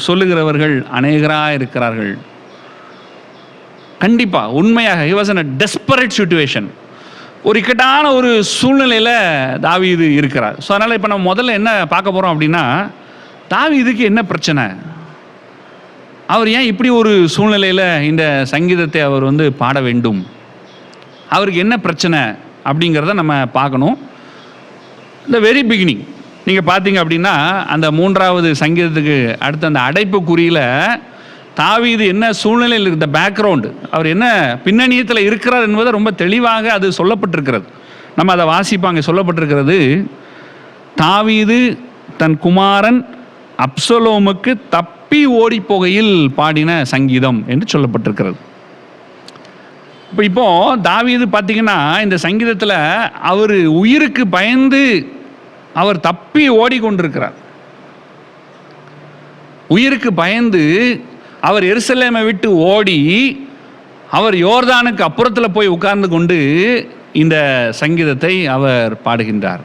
சொல்லுகிறவர்கள் அநேகராக இருக்கிறார்கள். கண்டிப்பாக உண்மையாக he was in a desperate situation. ஒரு இக்கட்டான ஒரு சூழ்நிலையில் தாவீது இருக்கிறார். ஸோ அதனால் இப்போ நம்ம முதல்ல என்ன பார்க்க போகிறோம் அப்படின்னா, தாவீதுக்கு என்ன பிரச்சனை, அவர் ஏன் இப்படி ஒரு சூழ்நிலையில் இந்த சங்கீதத்தை அவர் வந்து பாட வேண்டும், அவருக்கு என்ன பிரச்சனை அப்படிங்கிறத நம்ம பார்க்கணும். இந்த வெரி பிகினிங் நீங்கள் பார்த்தீங்க அப்படின்னா அந்த 3வது சங்கீதத்துக்கு அடுத்த அந்த அடைப்பு குறியில் தாவீது என்ன சூழ்நிலையில் இருந்த பேக்ரவுண்டு, அவர் என்ன பின்னணியத்தில் இருக்கிறார் என்பதை ரொம்ப தெளிவாக அது சொல்லப்பட்டிருக்கிறது. நம்ம அதை வாசிப்பாங்க. சொல்லப்பட்டிருக்கிறது, தாவீது தன் குமாரன் அப்சலோமுக்கு தப்பி ஓடி போகையில் பாடின சங்கீதம் என்று சொல்லப்பட்டிருக்கிறது. இப்போ தாவீது பார்த்தீங்கன்னா இந்த சங்கீதத்தில் அவர் உயிருக்கு பயந்து அவர் தப்பி ஓடிக்கொண்டிருக்கிறார். உயிருக்கு பயந்து அவர் எருசலேமை விட்டு ஓடி அவர் யோர்தானுக்கு அப்புறத்தில் போய் உட்கார்ந்து கொண்டு இந்த சங்கீதத்தை அவர் பாடுகின்றார்.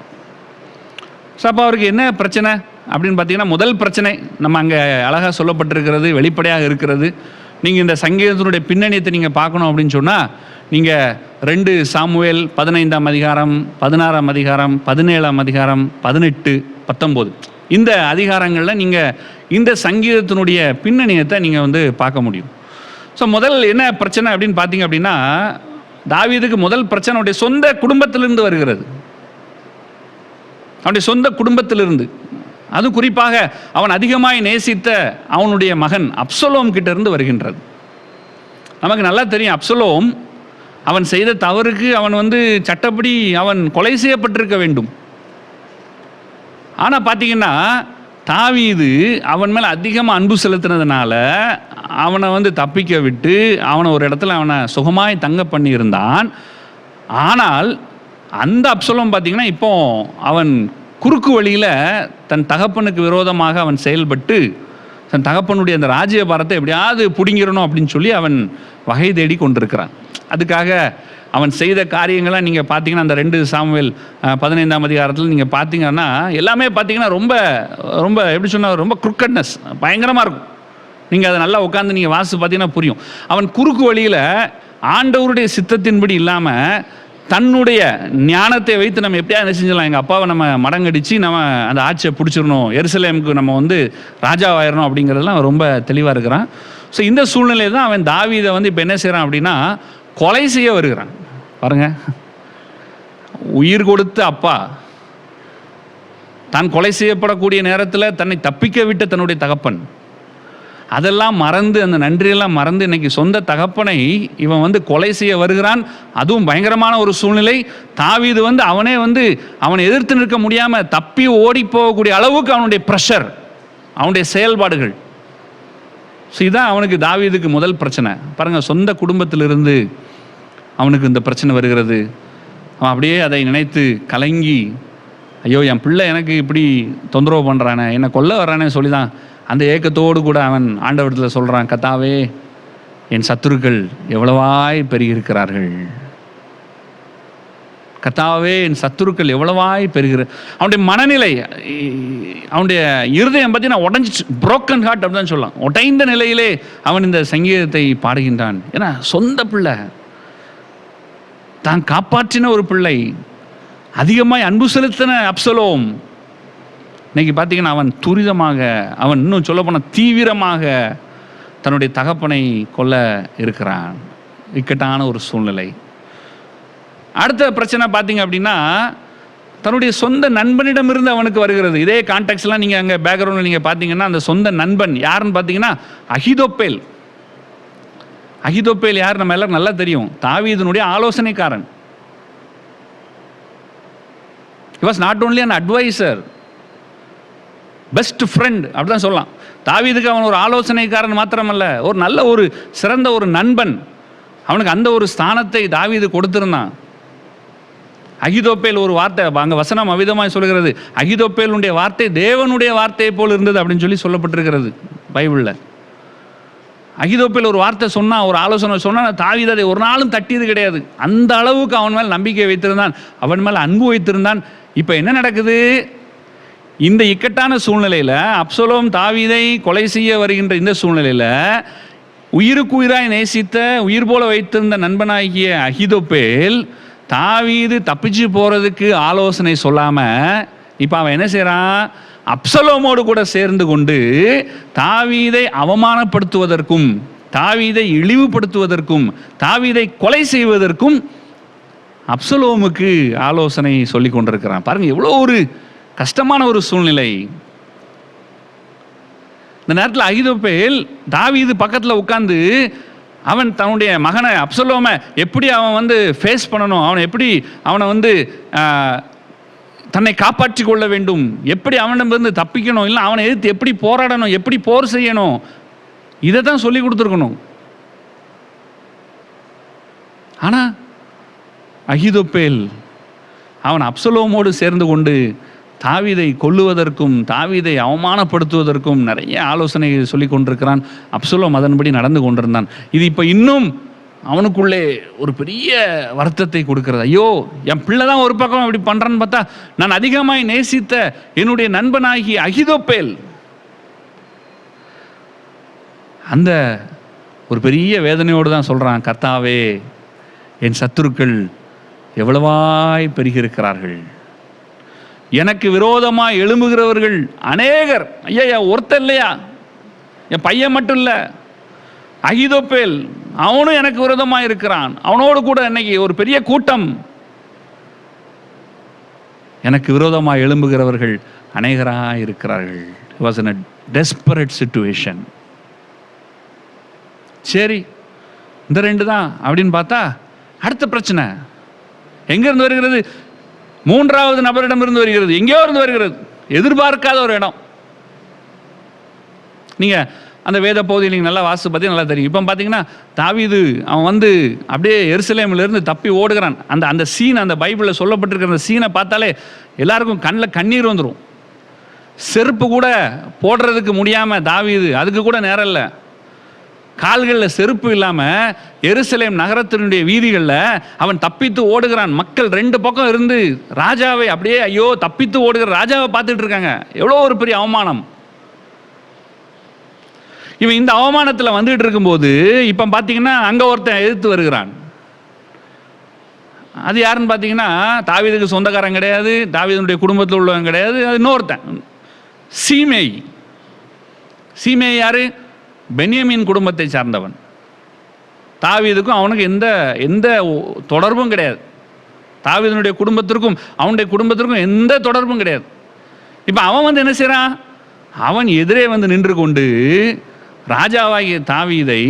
ஸோ அப்போ அவருக்கு என்ன பிரச்சனை அப்படின்னு பார்த்தீங்கன்னா, முதல் பிரச்சனை நம்ம அங்கே அழகாக சொல்லப்பட்டிருக்கிறது, வெளிப்படையாக இருக்கிறது. நீங்கள் இந்த சங்கீதத்தினுடைய பின்னணியத்தை நீங்கள் பார்க்கணும் அப்படின்னு சொன்னால் நீங்கள் 2 சாமுவேல் 15ஆம் அதிகாரம், 16ஆம் அதிகாரம், 17ஆம் அதிகாரம், 18, 19 இந்த அதிகாரங்களில் நீங்கள் இந்த சங்கீதத்தினுடைய பின்னணியத்தை நீங்கள் வந்து பார்க்க முடியும். ஸோ முதல் என்ன பிரச்சனை அப்படின்னு பார்த்தீங்க அப்படின்னா, தாவீதுக்கு முதல் பிரச்சனை அவனுடைய சொந்த குடும்பத்திலிருந்து வருகிறது. அவனுடைய சொந்த குடும்பத்திலிருந்து, அது குறிப்பாக அவன் அதிகமாய் நேசித்த அவனுடைய மகன் அப்சலோம் கிட்ட இருந்து வருகின்றது. நமக்கு நல்லா தெரியும், அப்சலோம் அவன் செய்த தவறுக்கு அவன் வந்து சட்டப்படி அவன் கொலை செய்யப்பட்டிருக்க வேண்டும். ஆனால் பார்த்தீங்கன்னா தாவீது அவன் மேலே அதிகமாக அன்பு செலுத்தினதுனால அவனை வந்து தப்பிக்க விட்டு அவனை ஒரு இடத்துல அவனை சுகமாய் தங்க பண்ணியிருந்தான். ஆனால் அந்த அப்சலோம் பார்த்தீங்கன்னா இப்போ அவன் குறுக்கு வழியில் தன் தகப்பனுக்கு விரோதமாக அவன் செயல்பட்டு தன் தகப்பனுடைய அந்த ராஜ்யபாரத்தை எப்படியாவது பிடுங்கிடணும் அப்படின்னு சொல்லி அவன் வகை தேடி கொண்டிருக்கிறான். அதுக்காக அவன் செய்த காரியங்கள்லாம் நீங்கள் பார்த்தீங்கன்னா அந்த 2 சாமுவேல் 15ஆம் அதிகாரத்தில் நீங்கள் பார்த்தீங்கன்னா எல்லாமே பார்த்தீங்கன்னா ரொம்ப ரொம்ப எப்படி சொன்னால் ரொம்ப குறுக்கட்னஸ் பயங்கரமாக இருக்கும். நீங்கள் அதை நல்லா உட்காந்து நீங்கள் வாசித்து பார்த்தீங்கன்னா புரியும். அவன் குறுக்கு வழியில் ஆண்டவருடைய சித்தத்தின்படி இல்லாமல் தன்னுடைய ஞானத்தை வைத்து நம்ம எப்படியா என்ன செஞ்சலாம், எங்கள் அப்பாவை நம்ம மடங்கடிச்சு நம்ம அந்த ஆட்சியை பிடிச்சிடணும், எருசலேமுக்கு நம்ம வந்து ராஜாவாயிடணும் அப்படிங்கிறதுலாம் ரொம்ப தெளிவாக இருக்கிறான். ஸோ இந்த சூழ்நிலையில் தான் அவன் தாவீதை வந்து இப்போ என்ன செய்கிறான் அப்படின்னா கொலை செய்ய வருகிறான். பாருங்க, உயிர் கொடுத்த அப்பா தான் கொலை செய்யப்படக்கூடிய நேரத்தில் தன்னை தப்பிக்க விட்ட தன்னுடைய தகப்பன் அதெல்லாம் மறந்து, அந்த நன்றியெல்லாம் மறந்து இன்னைக்கு சொந்த தகப்பனை இவன் வந்து கொலை செய்ய வருகிறான். அதுவும் பயங்கரமான ஒரு சூழ்நிலை. தாவீது வந்து அவனே வந்து அவனை எதிர்த்து நிற்க முடியாமல் தப்பி ஓடி போகக்கூடிய அளவுக்கு அவனுடைய ப்ரெஷர், அவனுடைய செயல்பாடுகள். ஸோ இதுதான் அவனுக்கு தாவீதுக்கு முதல் பிரச்சனை. பாருங்கள், சொந்த குடும்பத்திலிருந்து அவனுக்கு இந்த பிரச்சனை வருகிறது. அவன் அப்படியே அதை நினைத்து கலங்கி, ஐயோ என் பிள்ளை எனக்கு இப்படி தொந்தரவு பண்ணுறானே, என்னை கொல்ல வர்றானே சொல்லி தான் அந்த ஏக்கத்தோடு கூட அவன் ஆண்டவரிடத்தில் சொல்கிறான், கர்த்தாவே என் சத்துருக்கள் எவ்வளவாய் பெருகியிருக்கிறார்கள், கர்த்தாவே என் சத்துருக்கள் எவ்வளவாய் பெருகிற. அவனுடைய மனநிலை, அவனுடைய இருதயம் பார்த்தீங்கன்னா உடஞ்சிச்சு, புரோக்கன் ஹார்ட் அப்படின்னு சொல்லலாம். உடைந்த நிலையிலே அவன் இந்த சங்கீதத்தை பாடுகின்றான். ஏன்னா சொந்த பிள்ளை, தான் காப்பாற்றின ஒரு பிள்ளை அதிகமாய் அன்பு செலுத்தின அப்சலோம் இன்னைக்கு பார்த்தீங்கன்னா அவன் துரிதமாக, அவன் இன்னும் சொல்ல போனால் தீவிரமாக தன்னுடைய தகப்பனை கொல்ல இருக்கிறான். இக்கட்டான ஒரு சூழ்நிலை. அடுத்த பிரச்சனை பார்த்தீங்க அப்படின்னா தன்னுடைய சொந்த நண்பனிடமிருந்து அவனுக்கு வருகிறது. இதே கான்டெக்ட்லாம் நீங்கள் அங்கே பேக்ரவுண்டில் நீங்கள் பார்த்தீங்கன்னா அந்த சொந்த நண்பன் யாருன்னு பார்த்தீங்கன்னா அகிதோப்பேல். அகிதோப்பேல் யார் நம்ம எல்லாரும் நல்லா தெரியும், தாவீதினுடைய ஆலோசனைக்காரன். he was not only an advisor, best friend அப்படிதான் சொல்லலாம். தாவீதுக்கு அவன் ஒரு ஆலோசனைக்காரன் மாத்திரமல்ல, ஒரு நல்ல ஒரு சிறந்த ஒரு நண்பன். அவனுக்கு அந்த ஒரு ஸ்தானத்தை தாவீது கொடுத்திருந்தான். அகிதோப்பேல் ஒரு வார்த்தை அங்கே வசனம் அவிதமாய் சொல்கிறது, அகிதோப்பேலுடைய வார்த்தை தேவனுடைய வார்த்தையை போல் இருந்தது அப்படின்னு சொல்லி சொல்லப்பட்டிருக்கிறது பைபிளில். அகிதோப்பேல் ஒரு வார்த்தை சொன்னால், ஒரு ஆலோசனை சொன்னால் தாவீது அதை ஒரு நாளும் தட்டியது கிடையாது. அந்த அளவுக்கு அவன் மேல் நம்பிக்கை வைத்திருந்தான், அவன் மேல் அன்பு வைத்திருந்தான். இப்போ என்ன நடக்குது? இந்த இக்கட்டான சூழ்நிலையில் அப்சலோம் தாவீதை கொலை செய்ய வருகின்ற இந்த சூழ்நிலையில் உயிருக்கு உயிராய் நேசித்த, உயிர் போல வைத்திருந்த நண்பனாகிய அகிதோப்பேல் தாவீது தப்பிச்சு போகிறதுக்கு ஆலோசனை சொல்லாமல் இப்போ அவன் என்ன செய்கிறான்? அப்சலோமோடு கூட சேர்ந்து கொண்டு தாவீதை அவமானப்படுத்துவதற்கும், தாவீதை இழிவுபடுத்துவதற்கும், தாவீதை கொலை செய்வதற்கும் அப்சலோமுக்கு ஆலோசனை சொல்லி கொண்டிருக்கிறான். பாருங்கள், எவ்வளோ ஒரு கஷ்டமான ஒரு சூழ்நிலை. இந்த நேரத்தில் அகிதோப்பேல் தாவீது பக்கத்தில் உட்கார்ந்து அவன் தன்னுடைய மகனை அப்சலோமை எப்படி அவன் ஃபேஸ் பண்ணணும், அவனை எப்படி அவனை தன்னை காப்பாற்றி கொள்ள வேண்டும், எப்படி அவனிடமிருந்து தப்பிக்கணும், இல்லை அவனை எதிர்த்து எப்படி போராடணும், எப்படி போர் செய்யணும், இதை தான் சொல்லி கொடுத்துருக்கணும். ஆனால் அகிதோப்பேல் அவன் அப்சலோமோடு சேர்ந்து கொண்டு தாவீதை கொல்லுவதற்கும் தாவீதை அவமானப்படுத்துவதற்கும் நிறைய ஆலோசனை சொல்லி கொண்டிருக்கிறான். அப்சலோம் அதன்படி நடந்து கொண்டிருந்தான். இது இப்போ இன்னும் அவனுக்குள்ளே ஒரு பெரிய வருத்தத்தை கொடுக்கிறது. ஐயோ, என் பிள்ளை தான் ஒரு பக்கம் இப்படி பண்ணுறான்னு பார்த்தா, நான் அதிகமாய் நேசித்த என்னுடைய நண்பனாகி அகிதோப்பேல் அந்த ஒரு பெரிய வேதனையோடு தான் சொல்கிறான், கர்த்தாவே, என் சத்துருக்கள் எவ்வளவாய் பெருகியிருக்கிறார்கள், எனக்கு விரோதமாக எழும்புகிறவர்கள் அநேகர். ஐயா, ஒருத்தர் இல்லையா, என் பையன் மட்டும் இல்லை, அகிதோப்பேல் அவனும் எனக்கு விரோதமாக இருக்கிறான், அவனோடு கூட இன்னைக்கு ஒரு பெரிய கூட்டம், எனக்கு விரோதமாக எழும்புகிறவர்கள் அநேகராக இருக்கிறார்கள். It was in a desperate situation. சரி, இந்த ரெண்டு தான் அப்படின்னு பார்த்தா அடுத்த பிரச்சனை எங்கேருந்து வருகிறது? மூன்றாவது நபரிடமிருந்து வருகிறது, எங்கேயோ இருந்து வருகிறது, எதிர்பார்க்காத ஒரு இடம். நீங்கள் அந்த வேத பகுதியில் நீங்கள் நல்லா வாசித்து பார்த்தீங்கன்னா நல்லா தெரியும். இப்போ பார்த்தீங்கன்னா தாவீது அவன் அப்படியே எருசலேமிலிருந்து தப்பி ஓடுகிறான். அந்த சீன் அந்த பைபிளில் சொல்லப்பட்டிருக்கிற அந்த சீனை பார்த்தாலே எல்லாருக்கும் கண்ணில் கண்ணீர் வந்துடும். செருப்பு கூட போடுறதுக்கு முடியாமல் தாவீது, அதுக்கு கூட நேரம் இல்லை, கால்களில் செருப்பு இல்லாமல் எருசலேம் நகரத்தினுடைய வீதிகளில் அவன் தப்பித்து ஓடுகிறான். மக்கள் ரெண்டு பக்கம் இருந்து ராஜாவை அப்படியே ஐயோ தப்பித்து ஓடுகிற ராஜாவை பார்த்துட்டு இருக்காங்க. எவ்வளோ ஒரு பெரிய அவமானம். இவன் இந்த அவமானத்தில் வந்துட்டு இருக்கும்போது இப்போ பார்த்தீங்கன்னா அங்கே ஒருத்தன் எதிர்த்து வருகிறான். அது யாருன்னு பார்த்தீங்கன்னா தாவீதுக்கு சொந்தக்காரன் கிடையாது, தாவீதுடைய குடும்பத்தில் உள்ளவன் கிடையாது, அது இன்னொருத்தன் சீமேய். சீமேய் யாரு? பென்யமீன் குடும்பத்தை சார்ந்தவன். தாவீதுக்கும் அவனுக்கு எந்த தொடர்பும் கிடையாது. தாவீதுனுடைய குடும்பத்திற்கும் அவனுடைய குடும்பத்திற்கும் எந்த தொடர்பும் கிடையாது. இப்போ அவன் என்ன செய்கிறான்? அவன் எதிரே நின்று கொண்டு ராஜாவாகிய தாவீதை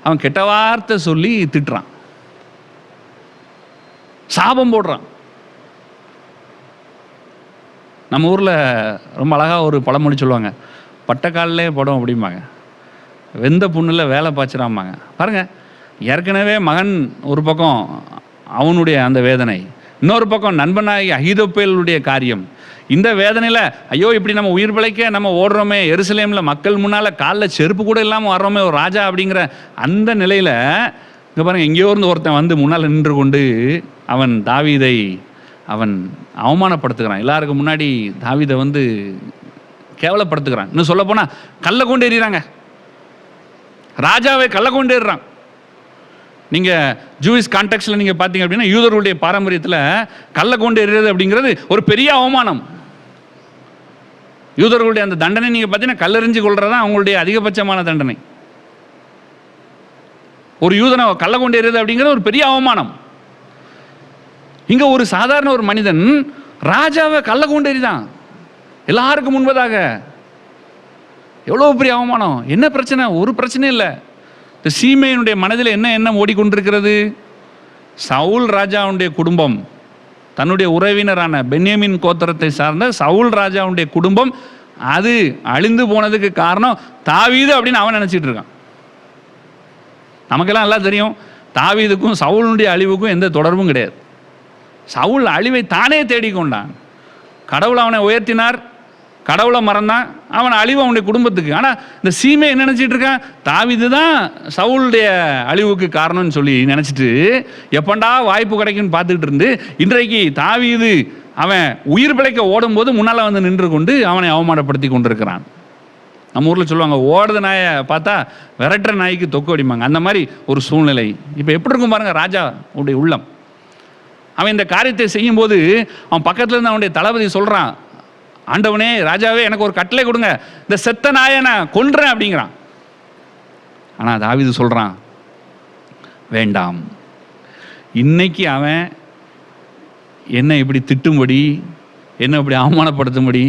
அவன் கெட்ட வார்த்தை சொல்லி திட்டுறான், சாபம் போடுறான். நம்ம ஊரில் ரொம்ப அழகாக ஒரு பழமொழி சொல்லுவாங்க, பட்டக்காலிலே படம் அப்படிம்பாங்க, வெந்த புண்ணில் வேலை பாய்ச்சிடாமாங்க. பாருங்கள், ஏற்கனவே மகன் ஒரு பக்கம் அவனுடைய அந்த வேதனை, இன்னொரு பக்கம் நண்பனாகி அகிதோப்பேலுடைய காரியம். இந்த வேதனையில் ஐயோ இப்படி நம்ம உயிர் பிழைக்க நம்ம ஓடுறோமே, எருசலேமில் மக்கள் முன்னால் காலில் செருப்பு கூட இல்லாமல் வர்றோமே ஒரு ராஜா அப்படிங்கிற அந்த நிலையில் இங்கே பாருங்கள், எங்கேயோ இருந்து ஒருத்தன் முன்னால் நின்று கொண்டு அவன் தாவீதை அவன் அவமானப்படுத்துகிறான். எல்லாருக்கும் முன்னாடி தாவீதை கேவலப்படுத்துகிறான். இன்னும் சொல்ல போனால் கல்லை கொண்டு எறிகிறாங்க, ராஜாவை கல்லை கொண்டு ஏறுறான். நீங்கள் ஜூயிஷ் கான்டெக்ஸ்டில் நீங்கள் பார்த்தீங்க அப்படின்னா யூதர்களுடைய பாரம்பரியத்தில் கல்லை கொண்டு எறிகிறது அப்படிங்கிறது ஒரு பெரிய அவமானம். யூதர்களுடைய அந்த தண்டனை நீங்கள் பார்த்தீங்கன்னா கல்லெறிஞ்சு கொள்றது தான் அவங்களுடைய அதிகபட்சமான தண்டனை. ஒரு யூதனை கல்லை கொண்டு எறிகிறது அப்படிங்கிறது ஒரு பெரிய அவமானம். இங்கே ஒரு சாதாரண ஒரு மனிதன் ராஜாவை கல்லை கொண்டு எறிதான் எல்லாருக்கும் முன்பதாக. எவ்வளோ பெரிய அவமானம்! என்ன பிரச்சனை? ஒரு பிரச்சனையும் இல்லை. இந்த சீமையினுடைய மனதில் என்ன ஓடிக்கொண்டிருக்கிறது? சவுல் ராஜாவுடைய குடும்பம், தன்னுடைய உறவினரான பென்யமின் கோத்திரத்தை சார்ந்த சவுல் ராஜாவுடைய குடும்பம், அது அழிந்து போனதுக்கு காரணம் தாவீது அப்படின்னு அவன் நினச்சிட்டு இருக்கான். நமக்கெல்லாம் நல்லா தெரியும், தாவீதுக்கும் சவுலுடைய அழிவுக்கும் எந்த தொடர்பும் கிடையாது. சவுல் அழிவை தானே தேடிக்கொண்டான். கடவுள் அவனை உயர்த்தினார், கடவுளை மறந்தான், அவன் அழிவு அவனுடைய குடும்பத்துக்கு. ஆனால் இந்த சீமை என்ன நினச்சிட்டு இருக்கான்? தாவீது தான் சவுளுடைய அழிவுக்கு காரணம்னு சொல்லி நினச்சிட்டு எப்பண்டா வாய்ப்பு கிடைக்குன்னு பார்த்துக்கிட்டு இருந்து இன்றைக்கு தாவீது அவன் உயிர் பிழைக்க ஓடும்போது முன்னால் வந்து நின்று கொண்டு அவனை அவமானப்படுத்தி கொண்டிருக்கிறான். நம்ம ஊரில் சொல்லுவாங்க, ஓடுத நாயை பார்த்தா விரட்டுற நாய்க்கு தொக்கு அடிப்பாங்க. அந்த மாதிரி ஒரு சூழ்நிலை இப்போ எப்படி இருக்கும் பாருங்கள் ராஜா உடைய உள்ளம். அவன் இந்த காரியத்தை செய்யும்போது அவன் பக்கத்தில் இருந்து அவனுடைய தளபதி சொல்கிறான், ஆண்டவனே ராஜாவே எனக்கு ஒரு கட்டளை கொடுங்க, இந்த செத்த நாயை நான் கொன்றேன் அப்படிங்கிறான். ஆனால் தாவீது சொல்கிறான், வேண்டாம், இன்னைக்கு அவன் என்னை இப்படி திட்டும்படி, என்னை இப்படி அவமானப்படுத்தும்படி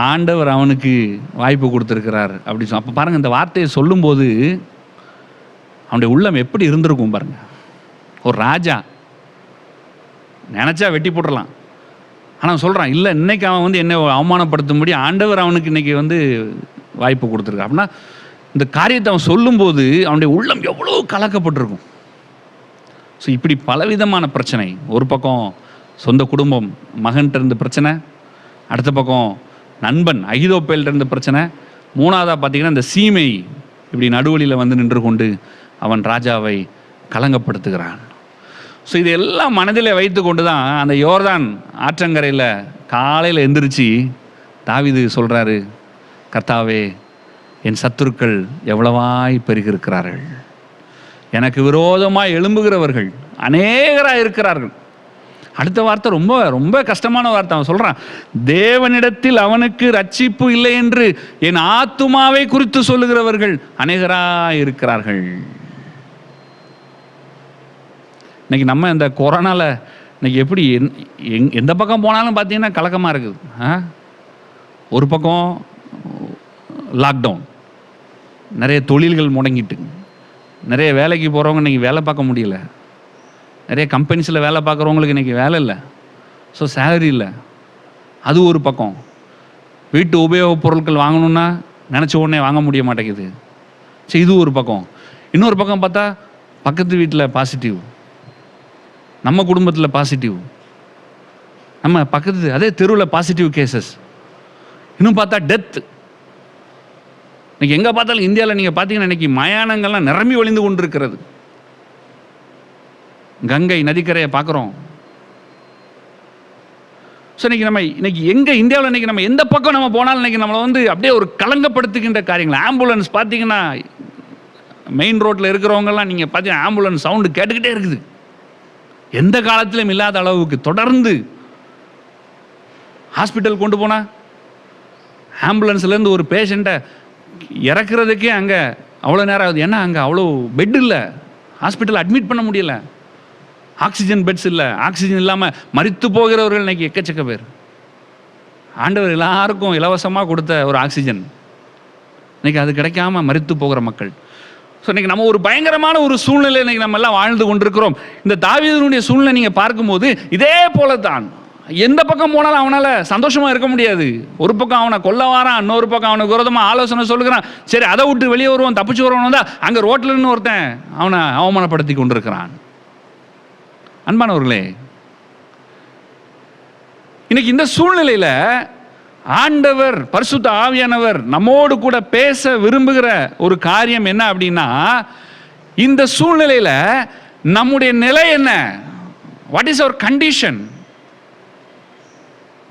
ஆண்டவர் அவனுக்கு வாய்ப்பு கொடுத்துருக்கிறார் அப்படி சொல்லி. அப்போ பாருங்கள், இந்த வார்த்தையை சொல்லும்போது அவனுடைய உள்ளம் எப்படி இருந்திருக்கும் பாருங்கள். ஒரு ராஜா நினச்சா வெட்டி போட்டுடலாம், ஆனால் சொல்கிறான், இல்லை இன்னைக்கு அவன் வந்து என்னை அவமானப்படுத்தும்படி ஆண்டவர் அவனுக்கு இன்றைக்கி வந்து வாய்ப்பு கொடுத்துருக்கார். அப்படின்னா இந்த காரியத்தை அவன் சொல்லும்போது அவனுடைய உள்ளம் எவ்வளோ கலக்கப்பட்டிருக்கும். ஸோ இப்படி பலவிதமான பிரச்சனை. ஒரு பக்கம் சொந்த குடும்பம், மகன்கிட்ட இருந்து பிரச்சனை, அடுத்த பக்கம் நண்பன் அகிதோப்பேல்கிட்ட இருந்து பிரச்சனை, மூணாவதாக பார்த்திங்கன்னா இந்த சீமை இப்படி நடுவழியில் வந்து நின்று கொண்டு அவன் ராஜாவை கலங்கப்படுத்துகிறான். ஸோ இதெல்லாம் மனதில் வைத்து கொண்டு தான் அந்த யோர்தான் ஆற்றங்கரையில் காலையில் எந்திரிச்சு தாவீது சொல்கிறாரு, கர்த்தாவே என் சத்துருக்கள் எவ்வளவாய் பெருகிருக்கிறார்கள், எனக்கு விரோதமாக எழும்புகிறவர்கள் அநேகராக இருக்கிறார்கள். அடுத்த வார்த்தை ரொம்ப ரொம்ப கஷ்டமான வார்த்தை. அவன் சொல்கிறான், தேவனிடத்தில் அவனுக்கு ரட்சிப்பு இல்லை என்று என் ஆத்துமாவை குறித்து சொல்லுகிறவர்கள் அநேகராக இருக்கிறார்கள். இன்றைக்கி நம்ம இந்த கொரோனாவில் இன்றைக்கி எப்படி எந்த பக்கம் போனாலும் பார்த்தீங்கன்னா கலக்கமாக இருக்குது. ஒரு பக்கம் லாக்டவுன், நிறைய தொழில்கள் முடங்கிட்டு, நிறைய வேலைக்கு போகிறவங்க இன்றைக்கி வேலை பார்க்க முடியல, நிறைய கம்பெனிஸில் வேலை பார்க்குறவங்களுக்கு இன்றைக்கி வேலை இல்லை, ஸோ சேலரி இல்லை. அது ஒரு பக்கம். வீட்டு உபயோகப் பொருட்கள் வாங்கணுன்னா நினச்ச உடனே வாங்க முடிய மாட்டேங்குது. சரி, இது ஒரு பக்கம். இன்னொரு பக்கம் பார்த்தா பக்கத்து வீட்டில் பாசிட்டிவ், நம்ம குடும்பத்தில் பாசிட்டிவ், நம்ம பக்கத்து அதே தெருவில் பாசிட்டிவ் கேசஸ், இன்னும் பார்த்தா டெத். இன்றைக்கி எங்கே பார்த்தாலும் இந்தியாவில் நீங்கள் பார்த்தீங்கன்னா இன்றைக்கி மயானங்கள்லாம் நிரம்பி ஒளிந்து கொண்டு இருக்கிறது. கங்கை நதிக்கரையை பார்க்குறோம். ஸோ இன்னைக்கு எங்கே இந்தியாவில் இன்றைக்கி நம்ம எந்த பக்கம் நம்ம போனாலும் இன்றைக்கி நம்மளை வந்து அப்படியே ஒரு கலங்கப்படுத்துகின்ற காரியங்கள். ஆம்புலன்ஸ் பார்த்தீங்கன்னா மெயின் ரோட்டில் இருக்கிறவங்கெல்லாம் நீங்கள் பார்த்தீங்கன்னா ஆம்புலன்ஸ் சவுண்டு கேட்டுக்கிட்டே இருக்குது. எந்த காலத்திலும் இல்லாத அளவுக்கு தொடர்ந்து ஹாஸ்பிட்டல் கொண்டு போனால் ஆம்புலன்ஸ்லேருந்து ஒரு பேஷண்ட்டை இறக்குறதுக்கே அங்கே அவ்வளோ நேரம் ஆகுது. ஏன்னா அங்கே அவ்வளோ பெட் இல்லை, ஹாஸ்பிட்டல் அட்மிட் பண்ண முடியல, ஆக்சிஜன் பெட்ஸ் இல்லை, ஆக்சிஜன் இல்லாமல் மரித்து போகிறவர்கள் இன்றைக்கி எக்கச்சக்க பேர். ஆண்டவர் எல்லாருக்கும் இலவசமாக கொடுத்த ஒரு ஆக்சிஜன் இன்றைக்கி அது கிடைக்காம மரித்து போகிற மக்கள். ஸோ இன்றைக்கி நம்ம ஒரு பயங்கரமான ஒரு சூழ்நிலை இன்றைக்கி நம்ம எல்லாம் வாழ்ந்து கொண்டிருக்கிறோம். இந்த தாவீதுனுடைய சூழ்நிலை நீங்கள் பார்க்கும்போது இதே போல தான். எந்த பக்கம் போனாலும் அவனால் சந்தோஷமாக இருக்க முடியாது. ஒரு பக்கம் அவனை கொல்ல வாரான், இன்னொரு பக்கம் அவனுக்கு விரோதமாக ஆலோசனை சொல்லுகிறான். சரி, அதை விட்டு வெளியே வருவான், தப்பிச்சு வருவான் வந்தால் அங்கே ரோட்டில் இருந்து ஒருத்தன் அவனை அவமானப்படுத்தி கொண்டிருக்கிறான். அன்பானவர்களே, இன்னைக்கு இந்த சூழ்நிலையில் ஆண்டவர் பரிசுத்த ஆவியானவர் நம்மோடு கூட பேச விரும்புகிற ஒரு காரியம் என்ன அப்படின்னா, இந்த சூழ்நிலையில் நம்முடைய நிலை என்ன? What is our condition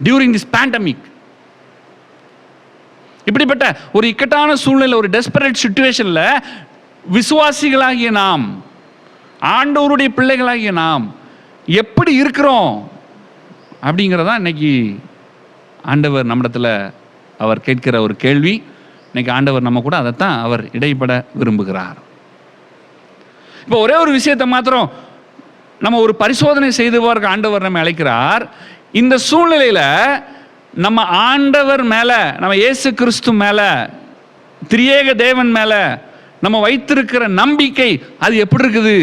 during this pandemic? இப்படிப்பட்ட ஒரு இக்கட்டான சூழ்நிலை, ஒரு டெஸ்பரேட் சிச்சுவேஷனில் விசுவாசிகளாகிய நாம் ஆண்டவருடைய பிள்ளைகளாகிய நாம் எப்படி இருக்கிறோம் அப்படிங்கிறதான் இன்னைக்கு ஆண்டவர் நம்மிடத்தில் அவர் கேட்கிற ஒரு கேள்வி. இன்னைக்கு ஆண்டவர் நம்ம கூட அதைத்தான் அவர் இடைப்பட விரும்புகிறார். இப்போ ஒரே ஒரு விஷயத்தை மாத்திரம் நம்ம ஒரு பரிசோதனை செய்துவாருக்கு ஆண்டவர் நம்ம அழைக்கிறார். இந்த சூழ்நிலையில் நம்ம ஆண்டவர் மேலே, நம்ம இயேசு கிறிஸ்து மேலே, திரியேக தேவன் மேலே நம்ம வைத்திருக்கிற நம்பிக்கை அது எப்படி இருக்குது?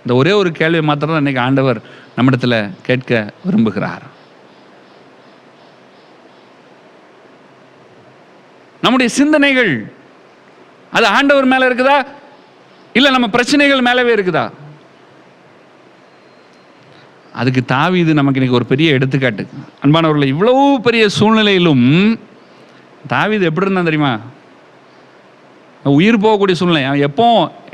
இந்த ஒரே ஒரு கேள்வி மாத்திரம் தான் இன்னைக்கு ஆண்டவர் நம்மிடத்தில் கேட்க விரும்புகிறார். நம்முடைய சிந்தனைகள் அது ஆண்டவர் மேல இருக்குதா, இல்ல நம்ம பிரச்சனைகள் மேலவே இருக்குதா? அதுக்கு தாவீது நமக்கு இன்னைக்கு ஒரு பெரிய எடுத்துக்காட்டு. அன்பானவர்களை, இவ்வளவு பெரிய சூழ்நிலையிலும் தாவீது எப்படி இருந்தான் தெரியுமா? உயிர் போகக்கூடிய சூழ்நிலை, அவன்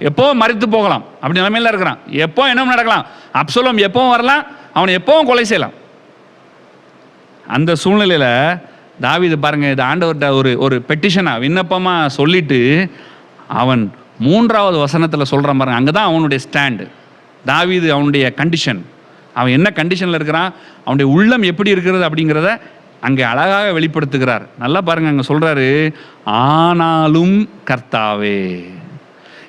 எப்போ மரித்து போகலாம் அப்படி நிலைமையில இருக்கிறான். எப்போ என்ன நடக்கலாம், அப்சலோம் எப்பவும் வரலாம், அவனை எப்பவும் கொலை செய்யலாம். அந்த சூழ்நிலையில தாவீது பாருங்க, இது ஆண்டவர்கிட்ட ஒரு பெட்டிஷனா, விண்ணப்பமா சொல்லிட்டு அவன் 3வது வசனத்தில் சொல்றான் பாருங்க. அங்கதான் அவனுடைய ஸ்டாண்டு. தாவீது அவனுடைய கண்டிஷன், அவன் என்ன கண்டிஷன்ல இருக்கிறான், அவனுடைய உள்ளம் எப்படி இருக்கிறது அப்படிங்கிறத அங்கே அழகாக வெளிப்படுத்துகிறார். நல்லா பாருங்க, அங்கே சொல்றாரு, ஆனாலும் கர்த்தாவே,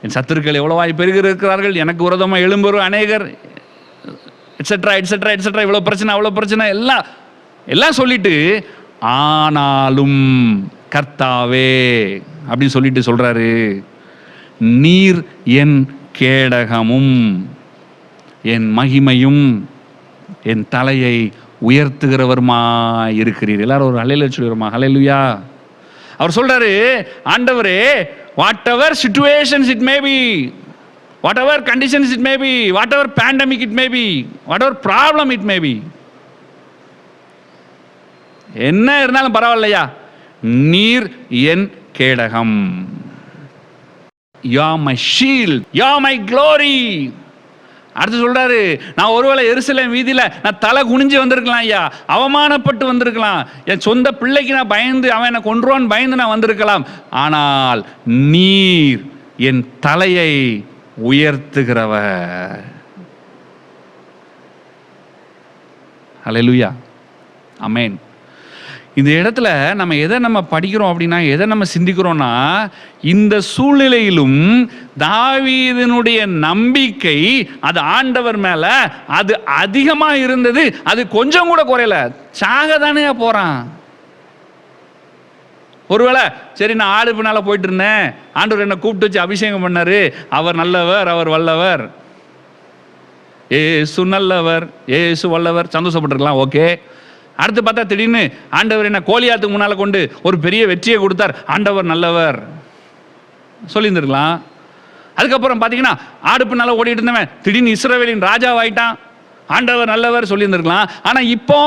என் சத்துருக்கள் எவ்வளவாய் பெருகி இருக்கிறார்கள், எனக்கு விரோதமாக எழும்பும் அநேகர், எட்ஸெட்ரா எட்ஸெட்ரா எட்ஸெட்ரா, இவ்வளோ பிரச்சனை அவ்வளோ பிரச்சனை எல்லாம் சொல்லிட்டு, ஆனாலும் கர்த்தாவே அப்படின்னு சொல்லிட்டு சொல்றாரு, நீர் என் கேடகமும் என் மகிமையும் என் தலையை உயர்த்துகிறவருமா இருக்கிறீர். எல்லாரும் ஒரு ஹல்லேலூயா சொல்லுவோமா? ஹல்லேலூயா. அவர் சொல்றாரு, ஆண்டவரே, whatever situations it may be, whatever conditions it may be, whatever pandemic it may be, whatever problem it may be, என்ன இருந்தாலும் பரவாயில்லையா, நீர் என் கேடகம், you are my shield, you are my glory. அடுத்து சொல்றாரு, நான் ஒருவேளை எருசலேம் வீதியில நான் தலை குனிஞ்சு வந்திருக்கலாம் ஐயா, அவமானப்பட்டு வந்திருக்கலாம், என் சொந்த பிள்ளைக்கு நான் பயந்து, அவன் என்னை கொன்றுவான்னு பயந்து நான் வந்திருக்கலாம், ஆனால் நீர் என் தலையை உயர்த்துகிறவர். ஹல்லேலூயா, ஆமென். இந்த இடத்துல நம்ம படிக்கிறோம் அப்படின்னா, எதை நம்ம சிந்திக்கிறோம்னா, இந்த சூழ்நிலையிலும் தாவீதினுடைய நம்பிக்கை அது ஆண்டவர் மேல அது அதிகமா இருந்தது. அது கொஞ்சம் கூட குறையல. சாக தானே போறான். ஒருவேளை சரி, நான் ஆடு பின்னால போயிட்டு இருந்தேன், ஆண்டவர் என்னை கூப்பிட்டு வச்சு அபிஷேகம் பண்ணாரு, அவர் நல்லவர், அவர் வல்லவர், ஏசு நல்லவர், ஏசு வல்லவர், சந்தோஷப்பட்டிருக்கலாம், ஓகே. அடுத்து பார்த்தா திடீர்னு ஆண்டவர் என்ன கோலியாத்துக்கு முன்னால கொண்டு ஒரு பெரிய வெற்றியை கொடுத்தார், ஆண்டவர் நல்லவர் சொல்லியிருந்திருக்கலாம். அதுக்கப்புறம் பார்த்தீங்கன்னா ஆடு பின்னால ஓடிட்டு இருந்தவன் திடீர்னு இஸ்ரவேலின் ராஜாவாயிட்டான், ஆண்டவர் நல்லவர் சொல்லியிருந்திருக்கலாம். ஆனால் இப்போ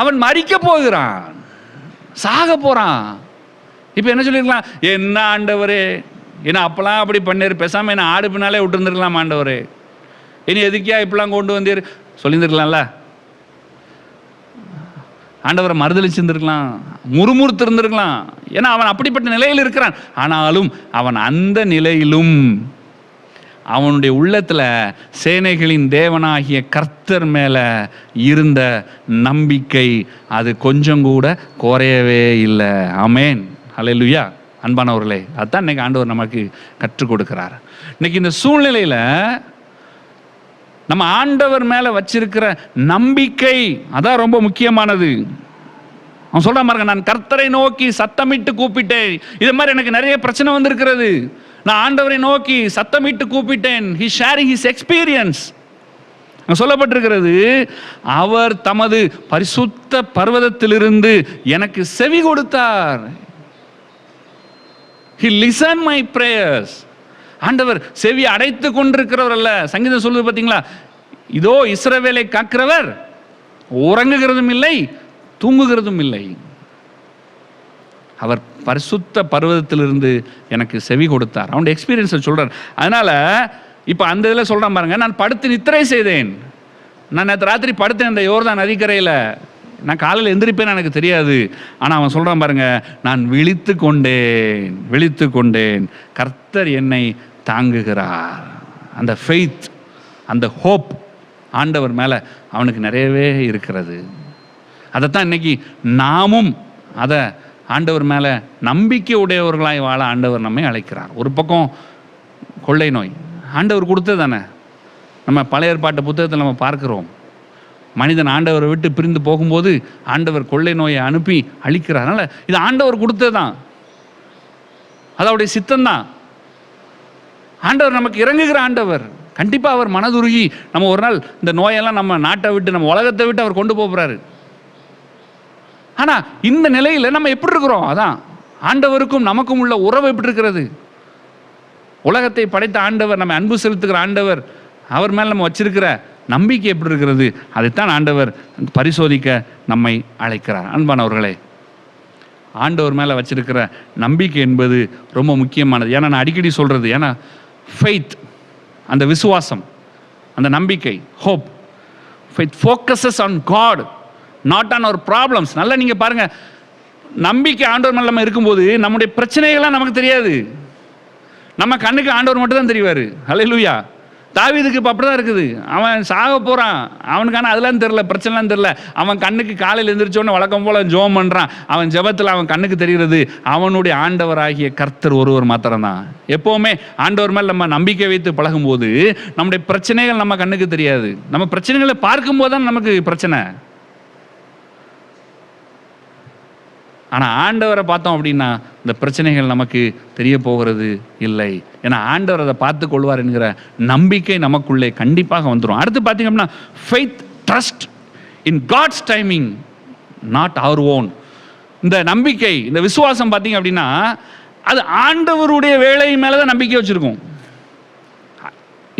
அவன் மரிக்க போகிறான், சாக போறான். இப்போ என்ன சொல்லியிருக்கலாம், என்ன ஆண்டவரே, ஏன்னா அப்பெல்லாம் அப்படி பண்ணாரு, பேசாம என்ன ஆடு பின்னாலே விட்டுருந்துருக்கலாம் ஆண்டவரே, இனி எதுக்கியா இப்பெல்லாம் கொண்டு வந்தீர் சொல்லியிருந்திருக்கலாம்ல. ஆண்டவரை மறுதளிச்சிருந்திருக்கலாம், முறுமுறுத்து இருந்திருக்கலாம். ஏன்னா அவன் அப்படிப்பட்ட நிலையில் இருக்கிறான். ஆனாலும் அவன் அந்த நிலையிலும் அவனுடைய உள்ளத்துல சேனைகளின் தேவனாகிய கர்த்தர் மேல இருந்த நம்பிக்கை அது கொஞ்சம் கூட குறையவே இல்லை. ஆமென், ஹல்லேலூயா. அன்பானவர்களே, அதுதான் இன்னைக்கு ஆண்டவர் நமக்கு கற்றுக் கொடுக்கிறார். இன்னைக்கு இந்த சூழ்நிலையில நம்ம ஆண்டவர் மேல வச்சிருக்கிற நம்பிக்கை அதான் ரொம்ப முக்கியமானது. அவன் சொல்ற மாதிரி, நான் கர்த்தரை நோக்கி சத்தமிட்டு கூப்பிட்டேன். இது மாதிரி எனக்கு நிறைய பிரச்சனை வந்திருக்கிறது, நான் ஆண்டவரை நோக்கி சத்தமிட்டு கூப்பிட்டேன். he sharing his experience. சொல்லப்பட்டிருக்கிறது, அவர் தமது பரிசுத்த பர்வதத்திலிருந்து எனக்கு செவி கொடுத்தார். he listened my prayers. ஆண்டவர் செவி அடைத்து கொண்டிருக்கிறவர் அல்ல. சங்கீதம் சொல்லுது பார்த்தீங்களா, இதோ இஸ்ரவேலை காக்கிறவர் உறங்குகிறதும் இல்லை தூங்குகிறதும் இல்லை. அவர் பரிசுத்த பர்வதத்திலிருந்து எனக்கு செவி கொடுத்தார். அவனுடைய எக்ஸ்பீரியன்ஸை சொல்றார். அதனால இப்போ அந்த இதில் சொல்றான் பாருங்க, நான் படுத்து நித்திரை செய்தேன். நான் நேற்று ராத்திரி படுத்தேன் இந்த யோர்தான் நதிக்கரையில், நான் காலையில் எந்திரிப்பேன்னு எனக்கு தெரியாது. ஆனால் அவன் சொல்கிறான் பாருங்க, நான் விழித்து கொண்டேன், கர்த்தர் என்னை தாங்குகிறார். அந்த ஃபெய்த், அந்த ஹோப் ஆண்டவர் மேலே அவனுக்கு நிறையவே இருக்கிறது. அதைத்தான் இன்னைக்கு நாமும் அதை ஆண்டவர் மேலே நம்பிக்கை உடையவர்களாய் வாழ ஆண்டவர் நம்மை அழைக்கிறார். ஒரு பக்கம் கொள்ளை நோய் ஆண்டவர் கொடுத்தது தானே. நம்ம பழைய ஏற்பாட்டு புத்தகத்தில் நம்ம பார்க்கிறோம், மனிதன் ஆண்டவரை விட்டு பிரிந்து போகும்போது ஆண்டவர் கொள்ளை நோயை அனுப்பி அழிக்கிறார். அதனால் இது ஆண்டவர் கொடுத்தது தான், அது அவருடைய சித்தம்தான். ஆண்டவர் நமக்கு இறங்குகிற ஆண்டவர். கண்டிப்பாக அவர் மனதுருகி நம்ம ஒரு நாள் இந்த நோயெல்லாம் நம்ம நாட்டை விட்டு, நம்ம உலகத்தை விட்டு அவர் கொண்டு போகிறாரு. ஆனால் இந்த நிலையில் நம்ம எப்படி இருக்கிறோம்? அதான் ஆண்டவருக்கும் நமக்கும் உள்ள உறவு எப்படி இருக்கிறது? உலகத்தை படைத்த ஆண்டவர், நம்ம அன்பு செலுத்துகிற ஆண்டவர், அவர் மேல் நம்ம வச்சிருக்கிற நம்பிக்கை எப்படி இருக்கிறது? அதைத்தான் ஆண்டவர் பரிசோதிக்க நம்மை அழைக்கிறார். அன்பானவர்களே, ஆண்டவர் மேலே வச்சிருக்கிற நம்பிக்கை என்பது ரொம்ப முக்கியமானது. ஏன்னா நான் அடிக்கடி சொல்கிறது, ஏன்னா ஃபெய்த், அந்த விசுவாசம், அந்த நம்பிக்கை, hope, faith focuses on God, not on our problems. நல்லா நீங்கள் பாருங்கள், நம்பிக்கை ஆண்டவர் மேலே நம்ம இருக்கும்போது நம்முடைய பிரச்சனைகள்லாம் நமக்கு தெரியாது. நம்ம கண்ணுக்கு ஆண்டவர் மட்டும் தான் தெரிவார். ஹல்லேலூயா. தாவீதுக்கு இப்போ அப்படி தான் இருக்குது. அவன் சாக போகிறான், அவனுக்கான அதெல்லாம் தெரில, பிரச்சனைலாம் தெரில. அவன் கண்ணுக்கு காலையில் எழுந்திரிச்சோன்னு வழக்கம் போல் ஜெபம் பண்ணுறான். அவன் ஜெபத்தில் அவன் கண்ணுக்கு தெரிகிறது அவனுடைய ஆண்டவராகிய கர்த்தர் ஒருவர் மாத்திரம்தான். எப்போவுமே ஆண்டவர் மேல் நம்ம நம்பிக்கை வைத்து பழகும்போது நம்முடைய பிரச்சனைகள் நம்ம கண்ணுக்கு தெரியாது. நம்ம பிரச்சனைகளை பார்க்கும்போது தான் நமக்கு பிரச்சனை. ஆனால் ஆண்டவரை பார்த்தோம் அப்படின்னா இந்த பிரச்சனைகள் நமக்கு தெரிய போகிறது இல்லை. ஏன்னா ஆண்டவர் அதை பார்த்து கொள்வார் என்கிற நம்பிக்கை நமக்குள்ளே கண்டிப்பாக வந்துடும். அடுத்து பார்த்தீங்க அப்படின்னா faith, trust in God's timing, not our own. இந்த நம்பிக்கை, இந்த விசுவாசம் பார்த்தீங்க அப்படின்னா அது ஆண்டவருடைய வேலை மேலே தான் நம்பிக்கை வச்சுருக்கோம்.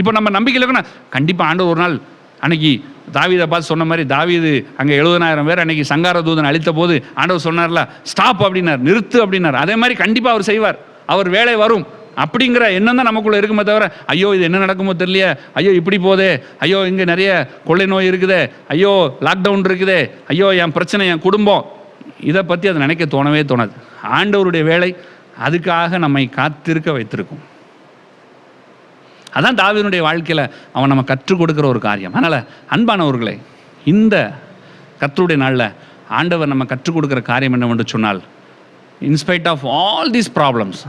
இப்போ நம்ம நம்பிக்கையில் இருக்கணும், கண்டிப்பாக ஆண்டவர் ஒரு நாள், அன்னைக்கு தாவீதை பார்த்து சொன்ன மாதிரி, தாவீது அங்கே 70,000 பேர் அன்னைக்கு சங்கார தூதன் அழித்த போது ஆண்டவர் சொன்னார்ல, ஸ்டாப் அப்படின்னார், நிறுத்து அப்படின்னார். அதே மாதிரி கண்டிப்பாக அவர் செய்வார், அவர் வேலை வரும் அப்படிங்கிற எண்ணம் தான் நமக்குள்ளே இருக்குமே தவிர, ஐயோ இது என்ன நடக்குமோ தெரியலையே, ஐயோ இப்படி போதே, ஐயோ இங்கே நிறைய கொள்ளை நோய் இருக்குதே, ஐயோ லாக்டவுன் இருக்குதே, ஐயோ என் பிரச்சனை, என் குடும்பம், இதை பற்றி அதை நினைக்க தோணவே தோணாது. ஆண்டவருடைய வேலை அதுக்காக நம்மை காத்திருக்க வைத்திருக்கும். அதான் தாவீதுடைய வாழ்க்கையில் அவன் நம்ம கற்றுக் கொடுக்குற ஒரு காரியம். அதனால் அன்பானவர்களே, இந்த கர்த்தருடைய நாளில் ஆண்டவர் நம்ம கற்றுக் கொடுக்குற காரியம் என்னவென்று சொன்னால், in spite of all these problems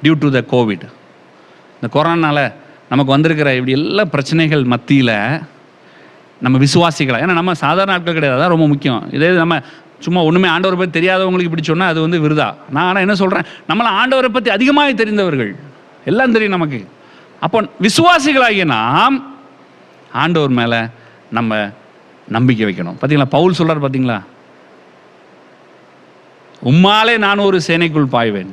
due to the Covid, இந்த கொரோனாவில் நமக்கு வந்திருக்கிற இப்படி எல்லா பிரச்சனைகள் மத்தியில் நம்ம விசுவாசிகளை, ஏன்னா நம்ம சாதாரண ஆட்கள் கிடையாது, அதான் ரொம்ப முக்கியம். இதே நம்ம சும்மா ஒன்றுமே ஆண்டவரை பற்றி தெரியாதவங்களுக்கு இப்படி சொன்னால் அது வந்து விருதா. நான் ஆனால் என்ன சொல்கிறேன், நம்மளை ஆண்டவரை பற்றி அதிகமாக தெரிந்தவர்கள், எல்லாம் தெரியும் நமக்கு. அப்போ விசுவாசிகளாகிய நாம் ஆண்டவர் மேலே நம்ம நம்பிக்கை வைக்கணும். பார்த்தீங்களா, பவுல் சொல்கிறார் பார்த்தீங்களா, உம்மாலே நான் ஒரு சேனைக்குள் பாய்வேன்,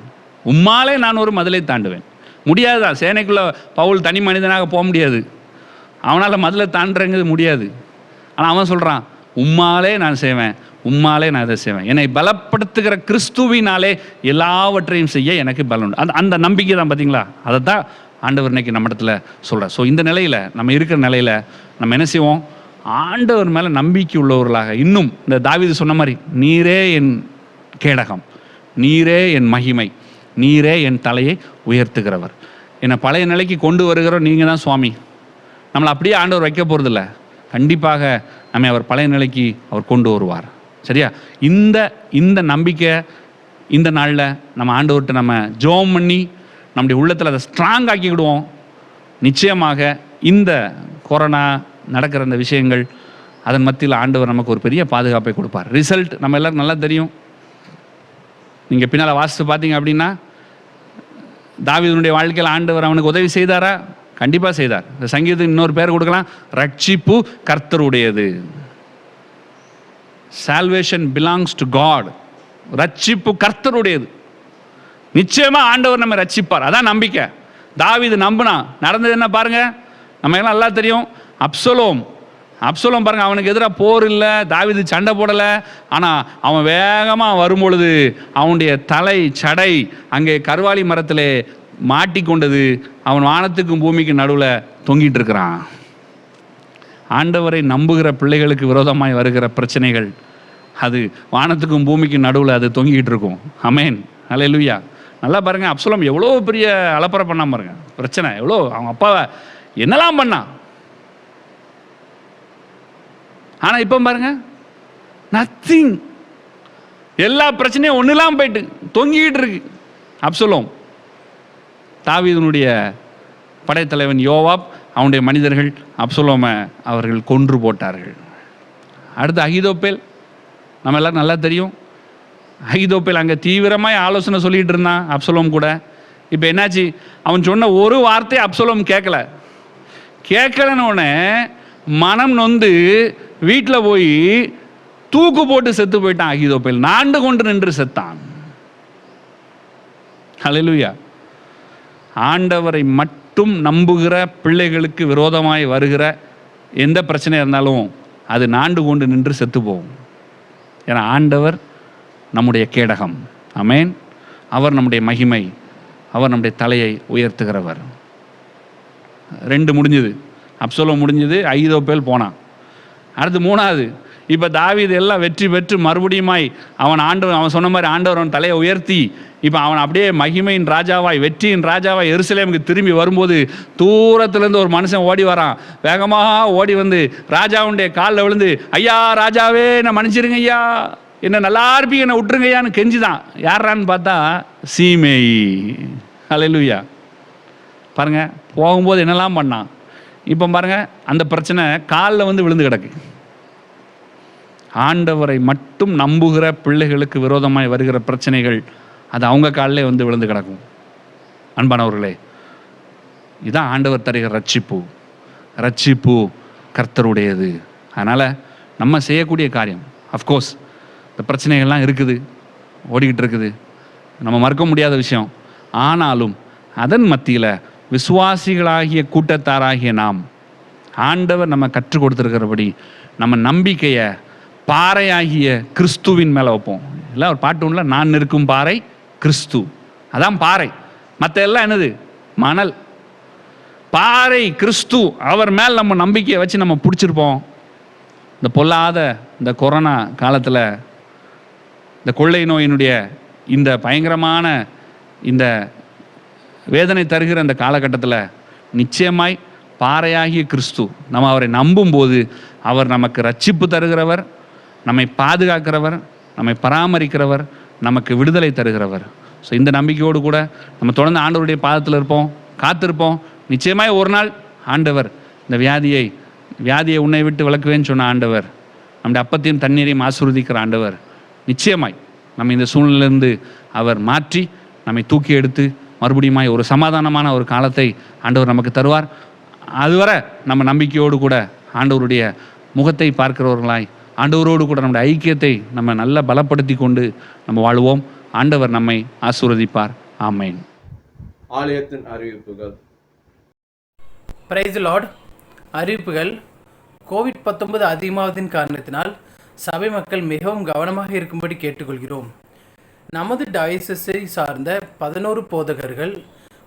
உம்மாலே நான் ஒரு மதிலை தாண்டுவேன். முடியாதுதான், சேனைக்குள்ளே பவுல் தனி மனிதனாக போக முடியாது, அவனால் மதிலை தாண்டுறங்கிறது முடியாது. ஆனால் அவன் சொல்கிறான், உம்மாலே நான் செய்வேன், உம்மாலே நான் இதை செய்வேன், என்னை பலப்படுத்துகிற கிறிஸ்துவினாலே எல்லாவற்றையும் செய்ய எனக்கு பலம் உண்டு. அந்த நம்பிக்கை தான். பார்த்தீங்களா, அதை தான் ஆண்டவர் இன்னைக்கு நம்ம இடத்துல சொல்கிறார். ஸோ இந்த நிலையில், நம்ம இருக்கிற நிலையில் நம்ம என்ன செய்வோம், ஆண்டவர் மேலே நம்பிக்கை உள்ளவர்களாக, இன்னும் இந்த தாவீது சொன்ன மாதிரி, நீரே என் கேடகம், நீரே என் மகிமை, நீரே என் தலையை உயர்த்துகிறவர், என்னை பழைய நிலைக்கு கொண்டு வருகிறவர் நீங்கள் தான் சுவாமி. நம்மளை அப்படியே ஆண்டவர் வைக்க போகிறதில்ல, கண்டிப்பாக நம்மை அவர் பழைய நிலைக்கு அவர் கொண்டு வருவார். சரியா? இந்த நம்பிக்கை இந்த நாளில் நம்ம ஆண்டவர்கிட்ட நம்ம ஜெபம் பண்ணி நம்முடைய உள்ளத்தில் அதை ஸ்ட்ராங் ஆக்கிக்கிடுவோம். நிச்சயமாக இந்த கொரோனா நடக்கிற இந்த விஷயங்கள், அதன் மத்தியில் ஆண்டவர் நமக்கு ஒரு பெரிய பாதுகாப்பை கொடுப்பார். ரிசல்ட் நம்ம எல்லாரும் நல்லா தெரியும். நீங்கள் பின்னால் வாசித்து பார்த்தீங்க அப்படின்னா, தாவீதுனுடைய வாழ்க்கையில் ஆண்டவர் அவனுக்கு உதவி செய்தாரா? கண்டிப்பாக செய்தார். இந்த சங்கீதத்துக்கு இன்னொரு பேர் கொடுக்கலாம், ரட்சிப்பு கர்த்தருடையது. Salvation belongs to God. ரட்சிப்பு கர்த்தருடையது. நிச்சயமா ஆண்டவர் நம்ம ரட்சிப்பார். அதான் நம்பிக்கை. தாவீது நம்பினா நடந்தது என்ன பாருங்க, நம்ம எல்லாம் நல்லா தெரியும். அப்சலோம் பாருங்க, அவனுக்கு எதிராக போர் இல்லை, தாவீது சண்டை போடலை. ஆனால் அவன் வேகமாக வரும்பொழுது அவனுடைய தலை சடை அங்கே கருவாலி மரத்தில் மாட்டிக்கொண்டது. அவன் வானத்துக்கும் பூமிக்கும் நடுவில் தொங்கிட்டு இருக்கிறான். ஆண்டவரை நம்புகிற பிள்ளைகளுக்கு விரோதமாய் வருகிற பிரச்சனைகள் அது வானத்துக்கும் பூமிக்கும் நடுவில் அது தொங்கிக்கிட்டு இருக்கும். ஆமென், அல்லேலூயா. நல்லா பாருங்கள், அப்சலோம் எவ்வளோ பெரிய அலப்பறை பண்ணாம பாருங்க, பிரச்சனை எவ்வளோ, அவங்க அப்பாவை என்னெல்லாம் பண்ணான். ஆனால் இப்போ பாருங்க, நத்திங், எல்லா பிரச்சனையும் ஒன்றுலாம் போயிட்டு தொங்கிக்கிட்டு இருக்கு. அப்சலோம், தாவீதுனுடைய படைத்தலைவன் யோவாப், அவனுடைய மனிதர்கள் அப்சலோமை அவர்கள் கொன்று போட்டார்கள். அடுத்து அகிதோப்பேல், நம்ம எல்லாரும் நல்லா தெரியும். அகிதோப்பேல் அங்கே தீவிரமாக ஆலோசனை சொல்லிகிட்டு இருந்தான் அப்சலோம் கூட. இப்போ என்னாச்சு, அவன் சொன்ன ஒரு வார்த்தை அப்சலோம் கேட்கலன்னு மனம் நொந்து வீட்டில் போய் தூக்கு போட்டு செத்து போயிட்டான். அகிதோப்பேல் நாண்டு கொண்டு நின்று செத்தான். அல்லேலூயா. ஆண்டவரை மட்டும் நம்புகிற பிள்ளைகளுக்கு விரோதமாய் வருகிற எந்த பிரச்சனை இருந்தாலும் அது நாண்டு கொண்டு நின்று செத்து போகும். ஏன்னா ஆண்டவர் நம்முடைய கேடகம். ஆமென். அவர் நம்முடைய மகிமை, அவர் நம்முடைய தலையை உயர்த்துகிறவர். 2 முடிஞ்சது, அப்சலோம் முடிஞ்சது, அகிதோப்பேல் போனான். அடுத்து 3வது, இப்போ தாவீது எல்லாம் வெற்றி பெற்று மறுபடியுமாய் அவன் சொன்ன மாதிரி ஆண்டவர் அவன் தலையை உயர்த்தி இப்போ அவன் அப்படியே மகிமையின் ராஜாவாய், வெற்றியின் ராஜாவாய் எருசலேமுக்கு திரும்பி வரும்போது தூரத்துலேருந்து ஒரு மனுஷன் ஓடி வரான். வேகமாக ஓடி வந்து ராஜாவுடைய காலில் விழுந்து, ஐயா ராஜாவே என்னை மன்னிச்சிருங்க ஐயா, என்ன நல்லா இருப்பீங்க, என்னை விட்டுருங்க ஐயான்னு கெஞ்சிதான். யாரான்னு பார்த்தா சீமேயி. அல்லேலூயா. பாருங்க, போகும்போது என்னெல்லாம் பண்ணான். இப்போ பாருங்க, அந்த பிரச்சனை காலில் வந்து விழுந்து கிடக்கு. ஆண்டவரை மட்டும் நம்புகிற பிள்ளைகளுக்கு விரோதமாய் வருகிற பிரச்சனைகள் அது அவங்க காலிலே வந்து விழுந்து கிடக்கும். அன்பானவர்களே, இதுதான் ஆண்டவர் தருகிற ரட்சிப்பு கர்த்தருடையது. அதனால் நம்ம செய்யக்கூடிய காரியம், அஃப்கோர்ஸ் இந்த பிரச்சனைகள்லாம் இருக்குது, ஓடிக்கிட்டு இருக்குது, நம்ம மறுக்க முடியாத விஷயம். ஆனாலும் அதன் மத்தியில் விசுவாசிகளாகிய கூட்டத்தாராகிய நாம் ஆண்டவர் நம்ம கற்றுக் கொடுத்துருக்கிறபடி நம்ம நம்பிக்கையை பாறையாகிய கிறிஸ்துவின் மேலே வைப்போம். இல்லை ஒரு பாட்டு ஒன்றில், நான் நிற்கும் பாறை கிறிஸ்து, அதான் பாறை. மற்ற எல்லாம் என்னது? மணல். பாறை கிறிஸ்து, அவர் மேல் நம்ம நம்பிக்கையை வச்சு நம்ம பிடிச்சிருப்போம். இந்த பொல்லாத இந்த கொரோனா காலத்தில், இந்த கொள்ளை நோயினுடைய இந்த பயங்கரமான இந்த வேதனை தருகிற அந்த காலகட்டத்தில் நிச்சயமாய் பாறையாகிய கிறிஸ்து, நம்ம அவரை நம்பும்போது அவர் நமக்கு ரட்சிப்பு தருகிறவர், நம்மை பாதுகாக்கிறவர், நம்மை பராமரிக்கிறவர், நமக்கு விடுதலை தருகிறவர். ஸோ இந்த நம்பிக்கையோடு கூட நம்ம தொடர்ந்து ஆண்டவருடைய பாதத்தில் இருப்போம், காத்திருப்போம். நிச்சயமாய் ஒரு நாள் ஆண்டவர் இந்த வியாதியை உன்னை விட்டு விலக்குவேன்னு சொன்ன ஆண்டவர், நம்முடைய அப்பத்தையும் தண்ணீரையும் ஆசீர்வதிக்கிற ஆண்டவர், நிச்சயமாய் நம்ம இந்த சூழ்நிலையிலிருந்து அவர் மாற்றி நம்மை தூக்கி எடுத்து மறுபடியும் ஒரு சமாதானமான ஒரு காலத்தை ஆண்டவர் நமக்கு தருவார். அதுவரை நம்ம நம்பிக்கையோடு கூட ஆண்டவருடைய முகத்தை பார்க்கிறவர்களாய் ஆண்டவரோடு கூட நம்முடைய ஐக்கியத்தை நம்ம நல்லா பலப்படுத்தி கொண்டு நம்ம வாழ்வோம். ஆண்டவர் நம்மை ஆசீர்வதிப்பார். ஆமென். ஆலயத்தின் அறிவிப்புகள். Praise Lord. அறிவிப்புகள். கோவிட்-19 அதிகமாவதின் காரணத்தினால் சபை மக்கள் மிகவும் கவனமாக இருக்கும்படி கேட்டுக்கொள்கிறோம். நமது டயசிஸை சார்ந்த 11 போதகர்கள்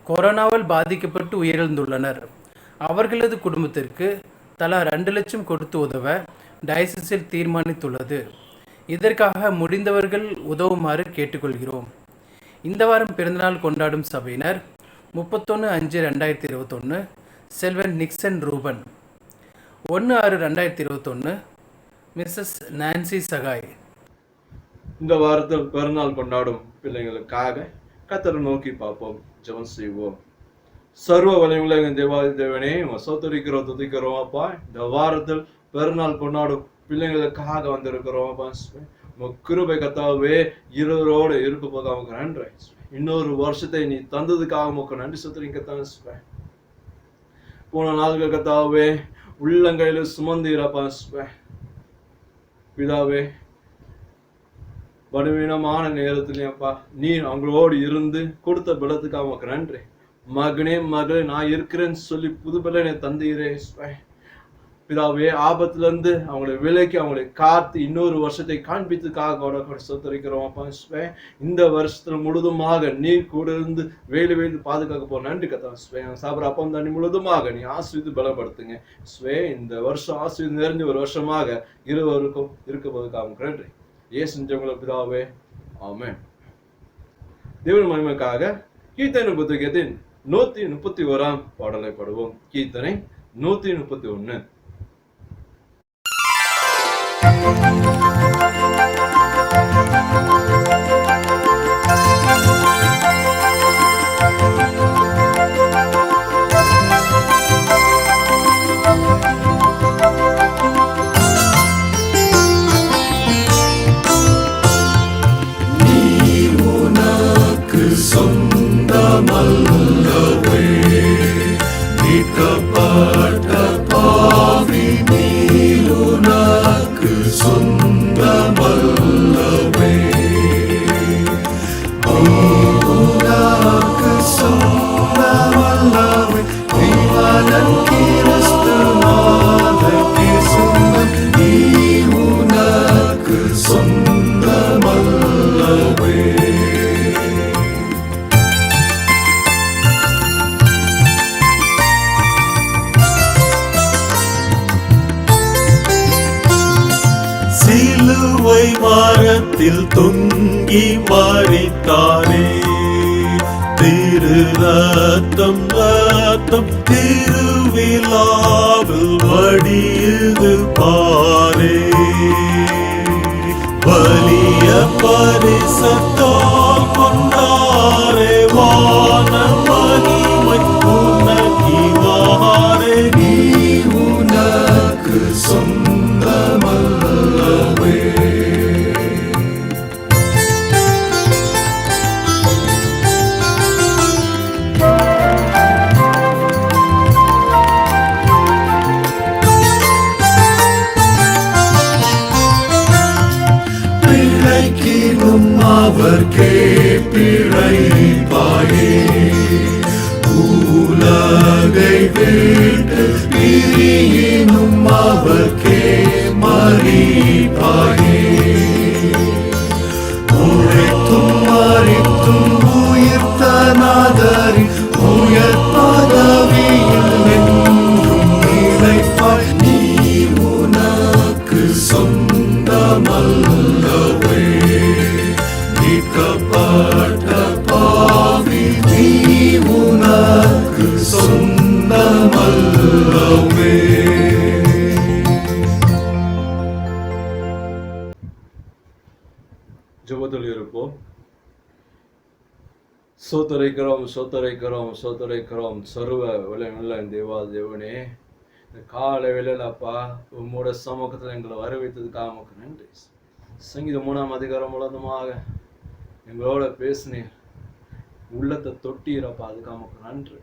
கொரோனாவால் பாதிக்கப்பட்டு உயிரிழந்துள்ளனர். அவர்களது குடும்பத்திற்கு தலா 2 லட்சம் கொடுத்து உதவ டயசிஸில் தீர்மானித்துள்ளது. இதற்காக முடிந்தவர்கள் உதவுமாறு கேட்டுக்கொள்கிறோம். இந்த வாரம் பிறந்தநாள் கொண்டாடும் சபையினர் 31/5/2021 செல்வன் Nixon Ruben, 1/6/2021 Mrs Nancy Sahay. இந்த வாரத்தில் பிறநாள் கொண்டாடும் பிள்ளைங்களுக்காக கர்த்தரை நோக்கி பார்ப்போம், ஜெபம் செய்வோம். சர்வ வலிமையுள்ள எங்கள் தேவாதி தேவனே, சோத்தரிக்கிறோம், துதிக்கிறோம் அப்பா. இந்த வாரத்தில் பிறநாள் கொண்டாடும் பிள்ளைங்களுக்காக வந்திருக்கிறோம் அப்பா. கிருபை கர்த்தாவே, இருவரோடு இருக்க போது அவங்க நன்றி. இன்னொரு வருஷத்தை நீ தந்ததுக்காக உமக்கு நன்றி சொல்றீங்க. போன நாள்கள் கர்த்தாவே உள்ளங்கையில சுமந்தீரப்பா பிதாவே. பலவீனமான நேரத்திலேப்பா நீ அவங்களோடு இருந்து கொடுத்த பலத்துக்காக உமக்கு நன்றி. மகனே மகளே, நான் இருக்கிறேன்னு சொல்லி புது பலனை தந்தீரே. பிதாவே ஆபத்துல இருந்து அவங்களை விலக்கி அவங்களை காத்து இன்னொரு வருஷத்தை காண்பித்துக்காக சொத்தரிக்கிறோம் அப்பா. இந்த வருஷத்துல முழுதுமாக நீர் கூட இருந்து வேலு பாதுகாக்க போற நன்றி கத்தா. சாப்பிட்ற அப்பம் தண்ணி முழுதுமாக நீ ஆசிரியத்து பலப்படுத்துங்க. இந்த வருஷம் ஆசிரியர் நிறைஞ்ச ஒரு வருஷமாக இருவருக்கும் இருக்க போதுக்காக நன்றி. ஏன் செஞ்சவங்கள பிதாவே ஆமென். தேவன் மகிமைக்காக கீர்த்தனை புத்தகத்தின் 131 பாடலை பாடுவோம். கீர்த்தனை 131. சொந்தமல்லவே மீட்கப்பட்ட பாவி நீ உனக்கு சொந்தமல்லவே உனக்கு சொந்தமல்லவே தேவன் கிறிஸ்துநாதனுக்கு சொந்தம் நீ உனக்கு சொந்தமல்லவே. சிலுவை மரத்தில் தொங்கி மரித்தாரே, திரு ரத்தம் ரத்தம் திருவிழாவில் வடியுது பாரே, வலிய பரிசத்தால் கொண்டாரே வான மகிமை உனக்கிவாரே நீ உனக்கு சொந்தமல்லவே. பிழைக்கினும் அவர்க்கே பிழைப்பாயே, உலகை விட்டு பிரியினும் அவர்க்கே மரிப்பாயே, உழைத்தும் மறித்தும் உயிர்த்த நாதரி உயர் பதவியில் நின்றும் நிலைப்பாய் நீ உனக்கு சொந்தமல்லவே மீட்கப்பட்ட பாவி நீ உனக்கு சொந்தமல்லவே. ஜெபத்தில் இருப்போம். சோத்தரைக்கிறோம் சோத்தரைக்கிறோம் சோத்தரைக்கிறோம் சர்வ விலையுள்ள தேவா தேவனே, இந்த கால வேளையில் அப்பா உம்மோட சமூகத்தில் எங்களை வரவைத்ததுக்காக நமக்கு நன்றி. சங்கீதம் 3ஆம் அதிகாரம் முழுவதுமாக எங்களோட பேசினீர், உள்ளத்தை தொட்டீரப்பா, அதுக்காக நமக்கு நன்றி.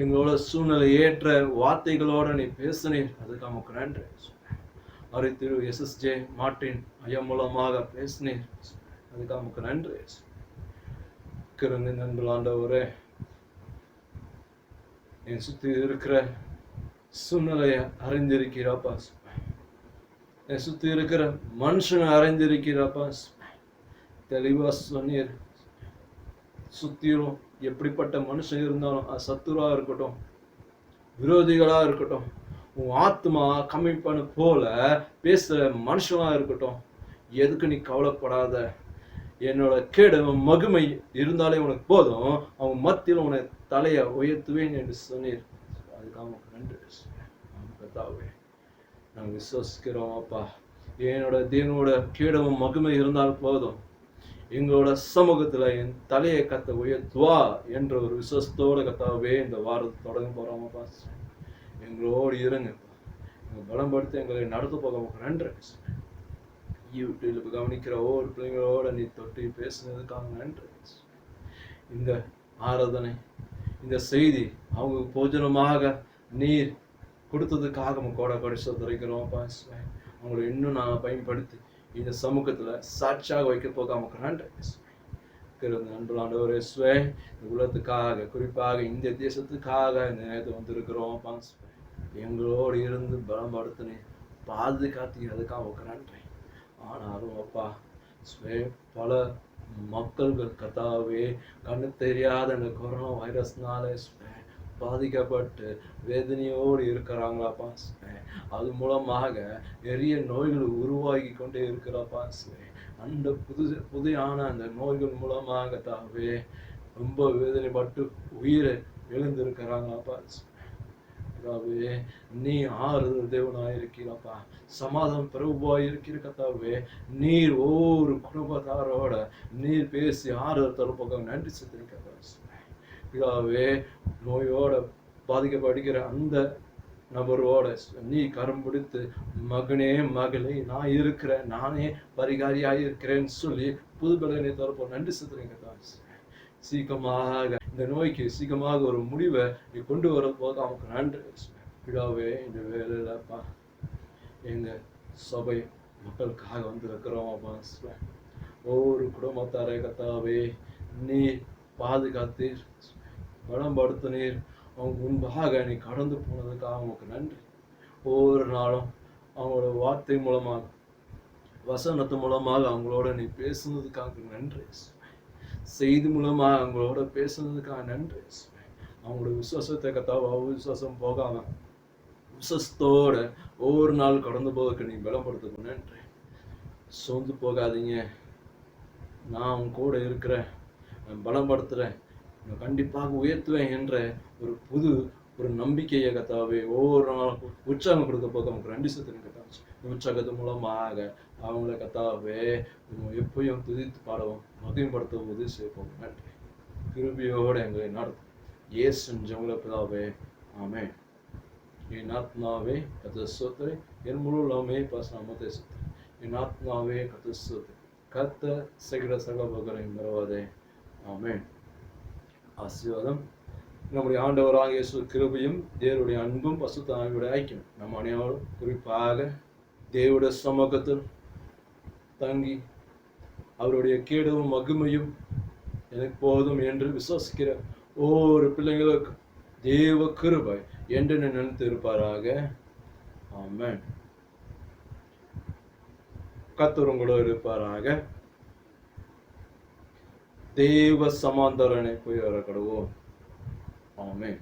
எங்களோட சூழ்நிலை ஏற்ற வார்த்தைகளோட நீ பேசினீர், அதுக்காக நமக்கு நன்றி. அரை திரு SSJ மார்ட்டின் ஐயா மூலமாக பேசினீர், அதுக்காக நமக்கு நன்றி. கிருந்த நண்பர்கள் ஆண்டவரே, என் சுற்றி இருக்கிற சூழ்நிலையை அறிந்திருக்கிறாப்பா, என் சுற்றி இருக்கிற மனுஷனை அறிந்திருக்கிறாப்பா, தெளிவா சொன்னீர். சுத்திரும் எப்படிப்பட்ட மனுஷன் இருந்தாலும் அது சத்துருவா இருக்கட்டும், விரோதிகளா இருக்கட்டும், உன் ஆத்மா கம்மி பண்ண போல பேசுற மனுஷனா இருக்கட்டும், எதுக்கு நீ கவலைப்படாத, என்னோட கேடு மகிமை இருந்தாலே உனக்கு போதும், அவன் மத்தியில் உன தலையை உயர்த்துவேன் என்று சொன்னீர். அதுக்காக உனக்கு நன்றி கர்த்தாவே. நாங்கள் விசுவசிக்கிறோம் அப்பா, என்னோட தேவனோட கேடவும் மகிமை இருந்தால் போதும், எங்களோட சமூகத்துல என் தலையை கத்த உயர்த்துவா என்ற ஒரு விசுவசத்தோட கர்த்தாவே இந்த வாரத்தை தொடங்க போறோமப்பா. எங்களோடு இருங்க, எங்களை பலப்படுத்தி எங்களை நடத்து போக உங்களுக்கு நன்றி. யூடியூப்ல கவனிக்கிற ஒவ்வொரு பிள்ளைங்களோட நீ தொட்டி பேசுனதுக்காக நன்றி. இந்த ஆராதனை, இந்த செய்தி அவங்க போஜனமாக நீர் கொடுத்ததுக்காக கோட படிச்சுரைக்கிறோம்ப்பா. அவங்களை இன்னும் நாங்கள் பயன்படுத்தி இந்த சமூகத்துல சாட்சியாக வைக்க போக நமக்கு நன்றி. நண்பர்களாண்டவரே இந்த உலகத்துக்காக, குறிப்பாக இந்திய தேசத்துக்காக இந்த நேரத்தை வந்திருக்கிறோம். எங்களோடு இருந்து பலப்படுத்தினே பாதுகாத்து அதுக்காக நன்றி. ஆனாலும் அப்பா பல மக்கள்கள் கத்தாவே கண்ணு தெரியாத இந்த கொரோனா வைரஸ்னால பாதிக்கப்பட்டு வேதனையோடு இருக்கிறாங்களாப்பா. அது மூலமாக நிறைய நோய்கள் உருவாகி கொண்டே இருக்கிறாப்பா. அந்த புதியான அந்த நோய்கள் மூலமாக தாவே ரொம்ப வேதனைப்பட்டு உயிரை எழுந்திருக்கிறாங்களாப்பா. கத்தாவே நீ ஆறுதல் தேவனாய் இருக்கிறப்பா, சமாதானம் பிரபுவாய் இருக்கிற கத்தாவே, நீர் ஒவ்வொரு குடும்பத்தாரோட நீர் பேசி ஆறுதல் தரப்போக நன்றி செலுத்துறேன் கத்தாவே. நோயோட பாதிக்கப்படுகிற அந்த நபரோட நீ கரம் பிடித்து மகனே மகளே நான் இருக்கிறேன், நானே பரிகாரியாக இருக்கிறேன்னு சொல்லி புது பலனை தரப்போ நன்றி செலுத்துறேன் கத்தாவே. சீக்கிரமாக இந்த நோய்க்கு சீக்கிரமாக ஒரு முடிவை நீ கொண்டு வர போது அவனுக்கு நன்றி பிதாவே. இந்த வேலையிலப்பா எங்க சபை மக்களுக்காக வந்து இருக்கிறோம் அப்பா. ஒவ்வொரு குடும்பத்தாரே கத்தாவே நீ பாதுகாத்தீர், பலப்படுத்தினீர், அவங்க முன்பாக நீ கடந்து போனதுக்காக அவங்களுக்கு நன்றி. ஒவ்வொரு நாளும் அவங்களோட வார்த்தை மூலமாக வசனத்து மூலமாக அவங்களோட நீ பேசுனதுக்காக நன்றி. செய்தி மூலமாக அவங்களோட பேசுனதுக்காக நன்றி. அவங்களோட விசுவாசத்தை கத்தாவ விசுவாசம் போகாம விசுவாசத்தோட ஒவ்வொரு நாள் கடந்து போவதற்கு நீ பலப்படுத்த நன்றி. சோர்ந்து போகாதீங்க, நான் அவங்க கூட இருக்கிறேன், பலப்படுத்துறேன், கண்டிப்பாக உயர்த்துவேன் என்ற ஒரு நம்பிக்கையை கத்தாவே ஒவ்வொரு நாளும் உற்சாகம் கொடுக்க போக நமக்கு நன்றி செலுத்துறேன் கத்தாச்சு. உற்சாகத்து மூலமாக அவங்கள கத்தாவே எப்பயும் துதித்து பாடவும் மகிமைப்படுத்தவும் உதவி செய்வோம். நன்றி. கிருபையோடு எங்களை நடத்தும் இயேசு ஜெபங்களை பிதாவே, ஆமென். என் ஆத்மாவே கர்த்தரை ஸ்தோத்திரி, என் முழு உள்ளமே நாமத்தை ஸ்தோத்திரி. என் ஆத்மாவே கர்த்தரை ஸ்தோத்திரி, கர்த்தர் செய்கிற சகல உபகாரங்களையும் மறவாதே. ஆமென். ஆசீர்வாதம். நம்முடைய ஆண்டவராக இயேசு கிருபையும் தேவனுடைய அன்பும் பரிசுத்த ஆவியுடைய ஐக்கியம் நம் அனைவரும் குறிப்பாக தேவனுடைய சமூகத்தில் தங்கி அவருடைய கேடவும் மகிமையும் எனக்கு போதும் என்று விசுவாசிக்கிற ஒவ்வொரு பிள்ளைங்களுக்கு தேவ கிருபை என்று நினைத்து இருப்பாராக. ஆமென். கர்த்தர் உங்களோடு இருப்பாராக. தேவ சமாந்தரனை போய் வர கடவோம். ஆமென்.